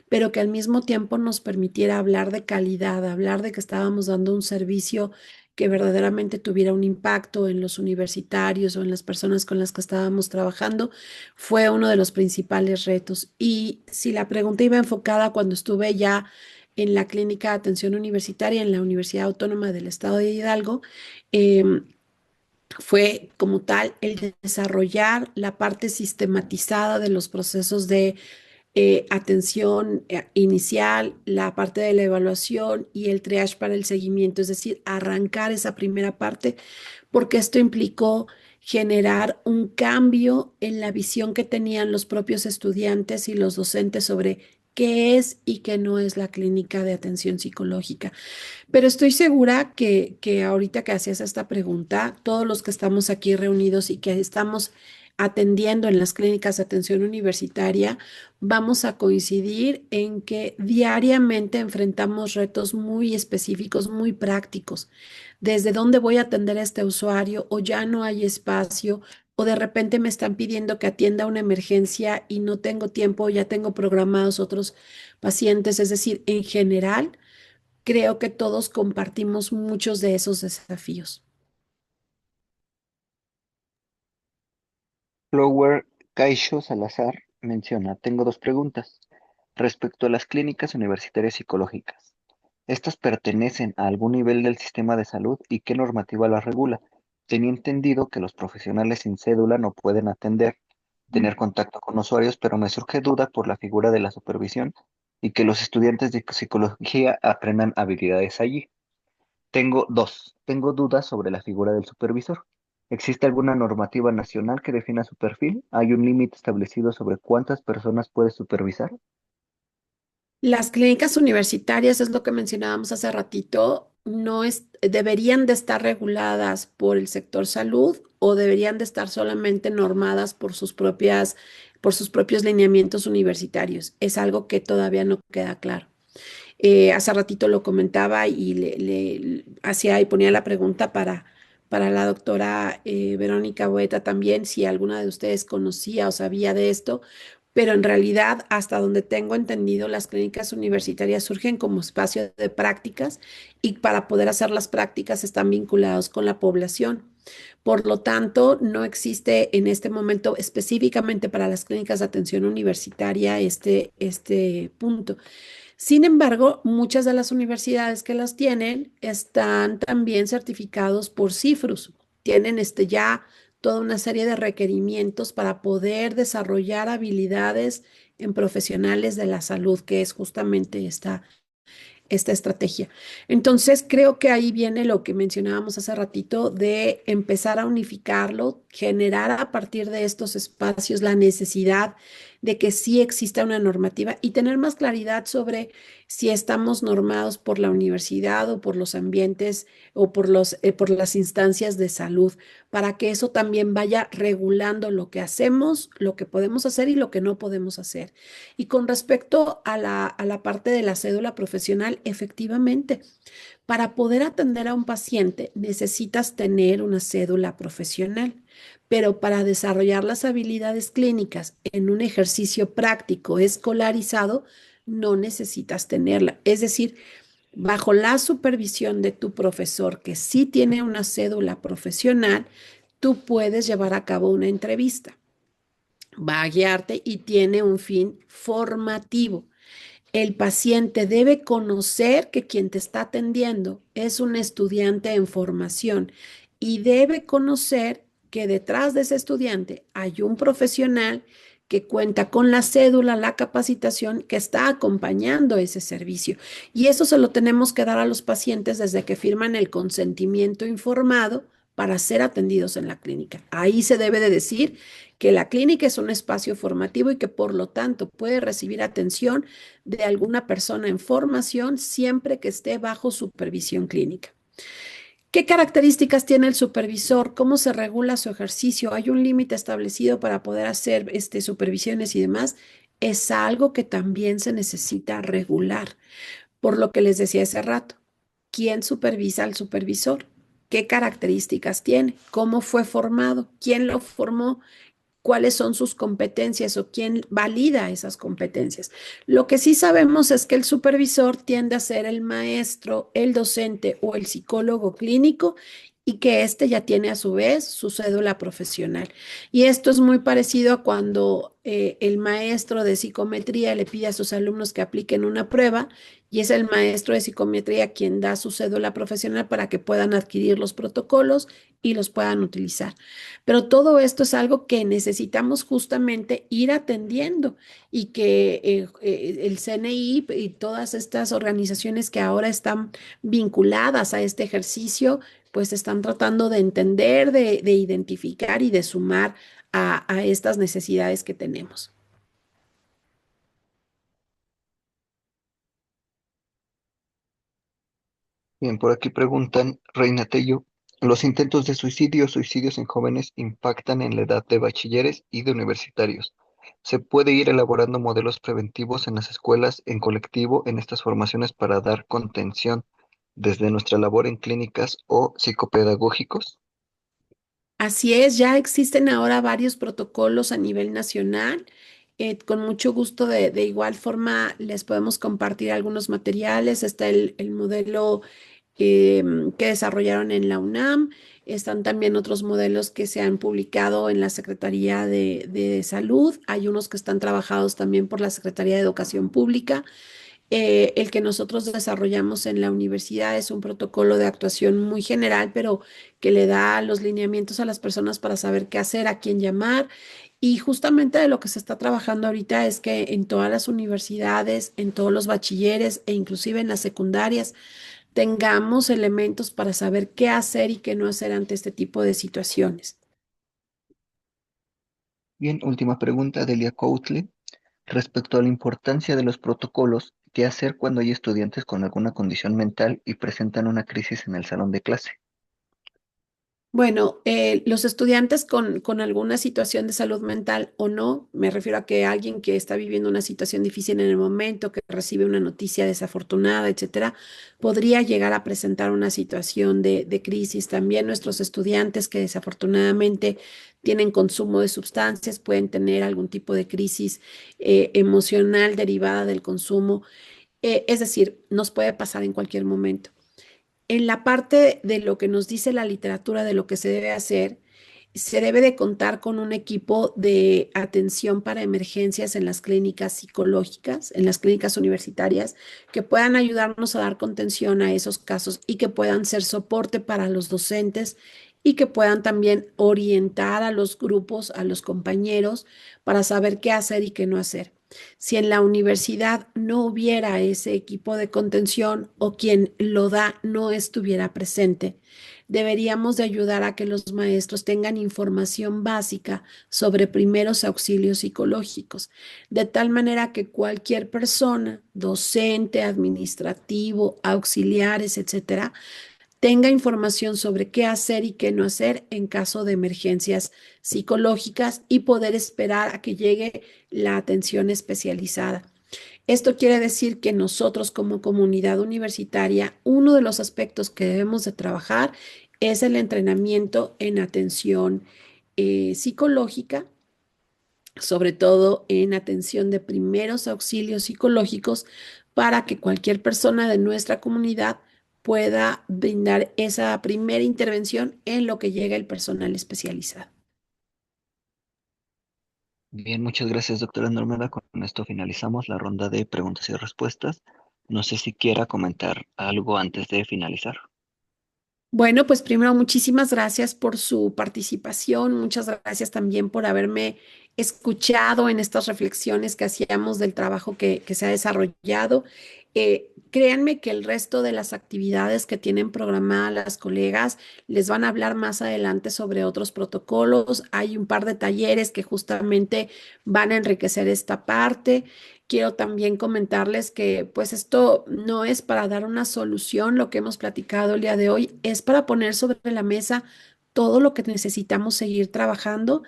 pero que al mismo tiempo nos permitiera hablar de calidad, hablar de que estábamos dando un servicio que verdaderamente tuviera un impacto en los universitarios o en las personas con las que estábamos trabajando, fue uno de los principales retos. Y si la pregunta iba enfocada cuando estuve ya en la Clínica de Atención Universitaria en la Universidad Autónoma del Estado de Hidalgo, fue como tal el desarrollar la parte sistematizada de los procesos de atención inicial, la parte de la evaluación y el triage para el seguimiento, es decir, arrancar esa primera parte, porque esto implicó generar un cambio en la visión que tenían los propios estudiantes y los docentes sobre qué es y qué no es la clínica de atención psicológica. Pero estoy segura que ahorita que hacías esta pregunta, todos los que estamos aquí reunidos y que estamos atendiendo en las clínicas de atención universitaria, vamos a coincidir en que diariamente enfrentamos retos muy específicos, muy prácticos. Desde dónde voy a atender a este usuario o ya no hay espacio o de repente me están pidiendo que atienda una emergencia y no tengo tiempo, ya tengo programados otros pacientes. Es decir, en general creo que todos compartimos muchos de esos desafíos. Flower Caixo Salazar menciona, tengo dos preguntas. Respecto a las clínicas universitarias psicológicas, ¿estas pertenecen a algún nivel del sistema de salud y qué normativa las regula? Tenía entendido que los profesionales sin cédula no pueden atender, tener contacto con usuarios, pero me surge duda por la figura de la supervisión y que los estudiantes de psicología aprendan habilidades allí. Tengo dudas sobre la figura del supervisor. ¿Existe alguna normativa nacional que defina su perfil? ¿Hay un límite establecido sobre cuántas personas puede supervisar? Las clínicas universitarias, es lo que mencionábamos hace ratito, deberían de estar reguladas por el sector salud o deberían de estar solamente normadas por sus propios lineamientos universitarios. Es algo que todavía no queda claro. Hace ratito lo comentaba y le hacía y ponía la pregunta para la doctora Verónica Boeta también, si alguna de ustedes conocía o sabía de esto, pero en realidad, hasta donde tengo entendido, las clínicas universitarias surgen como espacio de prácticas y para poder hacer las prácticas están vinculados con la población. Por lo tanto, no existe en este momento específicamente para las clínicas de atención universitaria este punto. Sin embargo, muchas de las universidades que las tienen están también certificados por Cifrus. Tienen ya toda una serie de requerimientos para poder desarrollar habilidades en profesionales de la salud, que es justamente esta estrategia. Entonces, creo que ahí viene lo que mencionábamos hace ratito de empezar a unificarlo, generar a partir de estos espacios la necesidad de que sí exista una normativa y tener más claridad sobre si estamos normados por la universidad o por los ambientes o por las instancias de salud, para que eso también vaya regulando lo que hacemos, lo que podemos hacer y lo que no podemos hacer. Y con respecto a la parte de la cédula profesional, efectivamente, para poder atender a un paciente necesitas tener una cédula profesional, pero para desarrollar las habilidades clínicas en un ejercicio práctico escolarizado, no necesitas tenerla. Es decir, bajo la supervisión de tu profesor, que sí tiene una cédula profesional, tú puedes llevar a cabo una entrevista. Va a guiarte y tiene un fin formativo. El paciente debe conocer que quien te está atendiendo es un estudiante en formación y debe conocer que detrás de ese estudiante hay un profesional que cuenta con la cédula, la capacitación, que está acompañando ese servicio. Y eso se lo tenemos que dar a los pacientes desde que firman el consentimiento informado para ser atendidos en la clínica. Ahí se debe de decir que la clínica es un espacio formativo y que por lo tanto puede recibir atención de alguna persona en formación siempre que esté bajo supervisión clínica. ¿Qué características tiene el supervisor? ¿Cómo se regula su ejercicio? ¿Hay un límite establecido para poder hacer supervisiones y demás? Es algo que también se necesita regular, por lo que les decía hace rato. ¿Quién supervisa al supervisor? ¿Qué características tiene? ¿Cómo fue formado? ¿Quién lo formó? ¿Cuáles son sus competencias o quién valida esas competencias? Lo que sí sabemos es que el supervisor tiende a ser el maestro, el docente o el psicólogo clínico y que éste ya tiene a su vez su cédula profesional. Y esto es muy parecido a cuando el maestro de psicometría le pide a sus alumnos que apliquen una prueba y es el maestro de psicometría quien da su cédula profesional para que puedan adquirir los protocolos y los puedan utilizar. Pero todo esto es algo que necesitamos justamente ir atendiendo y que el CNI y todas estas organizaciones que ahora están vinculadas a este ejercicio, pues están tratando de entender, de identificar y de sumar a estas necesidades que tenemos. Bien, por aquí preguntan, Reina Tello, ¿los intentos de suicidio o suicidios en jóvenes impactan en la edad de bachilleres y de universitarios? ¿Se puede ir elaborando modelos preventivos en las escuelas, en colectivo, en estas formaciones para dar contención desde nuestra labor en clínicas o psicopedagógicos? Así es, ya existen ahora varios protocolos a nivel nacional. Con mucho gusto, de igual forma, les podemos compartir algunos materiales. Está el modelo que desarrollaron en la UNAM. Están también otros modelos que se han publicado en la Secretaría de Salud. Hay unos que están trabajados también por la Secretaría de Educación Pública. El que nosotros desarrollamos en la universidad es un protocolo de actuación muy general, pero que le da los lineamientos a las personas para saber qué hacer, a quién llamar. Y justamente de lo que se está trabajando ahorita es que en todas las universidades, en todos los bachilleres e inclusive en las secundarias, tengamos elementos para saber qué hacer y qué no hacer ante este tipo de situaciones. Bien, última pregunta de Elia Coutle. Respecto a la importancia de los protocolos, ¿qué hacer cuando hay estudiantes con alguna condición mental y presentan una crisis en el salón de clase? Bueno, los estudiantes con alguna situación de salud mental o no, me refiero a que alguien que está viviendo una situación difícil en el momento, que recibe una noticia desafortunada, etcétera, podría llegar a presentar una situación de crisis. También nuestros estudiantes que desafortunadamente tienen consumo de sustancias pueden tener algún tipo de crisis emocional derivada del consumo. Es decir, nos puede pasar en cualquier momento. En la parte de lo que nos dice la literatura de lo que se debe hacer, se debe de contar con un equipo de atención para emergencias en las clínicas psicológicas, en las clínicas universitarias, que puedan ayudarnos a dar contención a esos casos y que puedan ser soporte para los docentes y que puedan también orientar a los grupos, a los compañeros, para saber qué hacer y qué no hacer. Si en la universidad no hubiera ese equipo de contención o quien lo da no estuviera presente, deberíamos de ayudar a que los maestros tengan información básica sobre primeros auxilios psicológicos, de tal manera que cualquier persona, docente, administrativo, auxiliares, etcétera, tenga información sobre qué hacer y qué no hacer en caso de emergencias psicológicas y poder esperar a que llegue la atención especializada. Esto quiere decir que nosotros como comunidad universitaria, uno de los aspectos que debemos de trabajar es el entrenamiento en atención psicológica, sobre todo en atención de primeros auxilios psicológicos, para que cualquier persona de nuestra comunidad pueda brindar esa primera intervención en lo que llega el personal especializado. Bien, muchas gracias, doctora Andrómeda. Con esto finalizamos la ronda de preguntas y respuestas. No sé si quiera comentar algo antes de finalizar. Bueno, pues primero muchísimas gracias por su participación, muchas gracias también por haberme escuchado en estas reflexiones que hacíamos del trabajo que se ha desarrollado. Créanme que el resto de las actividades que tienen programadas las colegas les van a hablar más adelante sobre otros protocolos. Hay un par de talleres que justamente van a enriquecer esta parte. Quiero también comentarles que pues esto no es para dar una solución, lo que hemos platicado el día de hoy, es para poner sobre la mesa todo lo que necesitamos seguir trabajando.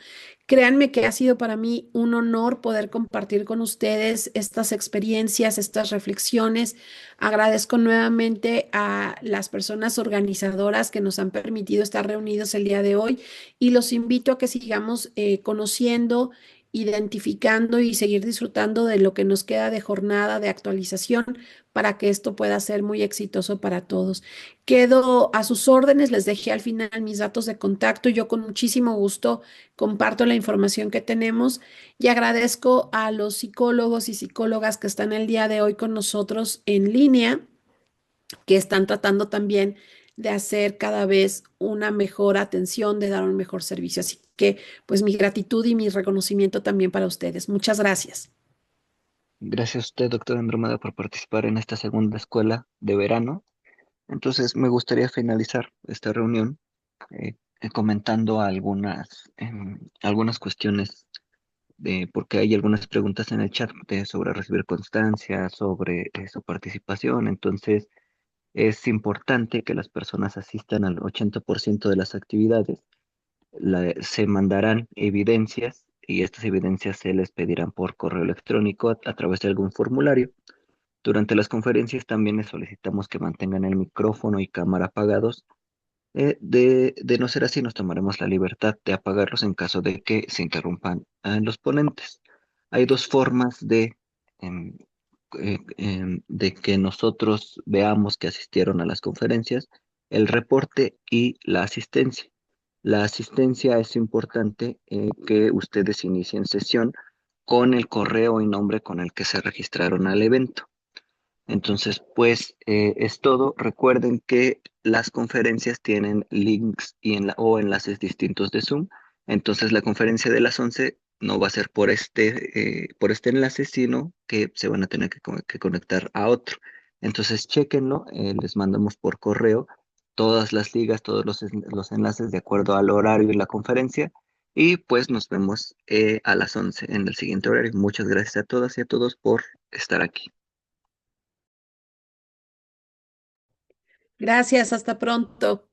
Créanme que ha sido para mí un honor poder compartir con ustedes estas experiencias, estas reflexiones. Agradezco nuevamente a las personas organizadoras que nos han permitido estar reunidos el día de hoy y los invito a que sigamos conociendo, identificando y seguir disfrutando de lo que nos queda de jornada de actualización para que esto pueda ser muy exitoso para todos. Quedo a sus órdenes, les dejé al final mis datos de contacto. Yo con muchísimo gusto comparto la información que tenemos y agradezco a los psicólogos y psicólogas que están el día de hoy con nosotros en línea, que están tratando también de hacer cada vez una mejor atención, de dar un mejor servicio. Así que, pues mi gratitud y mi reconocimiento también para ustedes. Muchas gracias. Gracias a usted, doctora Andrómeda, por participar en esta segunda escuela de verano. Entonces, me gustaría finalizar esta reunión comentando algunas cuestiones, porque hay algunas preguntas en el chat sobre recibir constancia, sobre su participación. Entonces, es importante que las personas asistan al 80% de las actividades. Se mandarán evidencias y estas evidencias se les pedirán por correo electrónico a través de algún formulario. Durante las conferencias también les solicitamos que mantengan el micrófono y cámara apagados. De no ser así, nos tomaremos la libertad de apagarlos en caso de que se interrumpan los ponentes. Hay dos formas de que nosotros veamos que asistieron a las conferencias: el reporte y la asistencia. La asistencia es importante que ustedes inicien sesión con el correo y nombre con el que se registraron al evento. Entonces, pues es todo. Recuerden que las conferencias tienen links o enlaces distintos de Zoom. Entonces, la conferencia de las 11 no va a ser por este enlace, sino que se van a tener que conectar a otro. Entonces, chéquenlo. Les mandamos por correo todas las ligas, todos los enlaces de acuerdo al horario y la conferencia. Y pues nos vemos a las 11 en el siguiente horario. Muchas gracias a todas y a todos por estar aquí. Gracias, hasta pronto.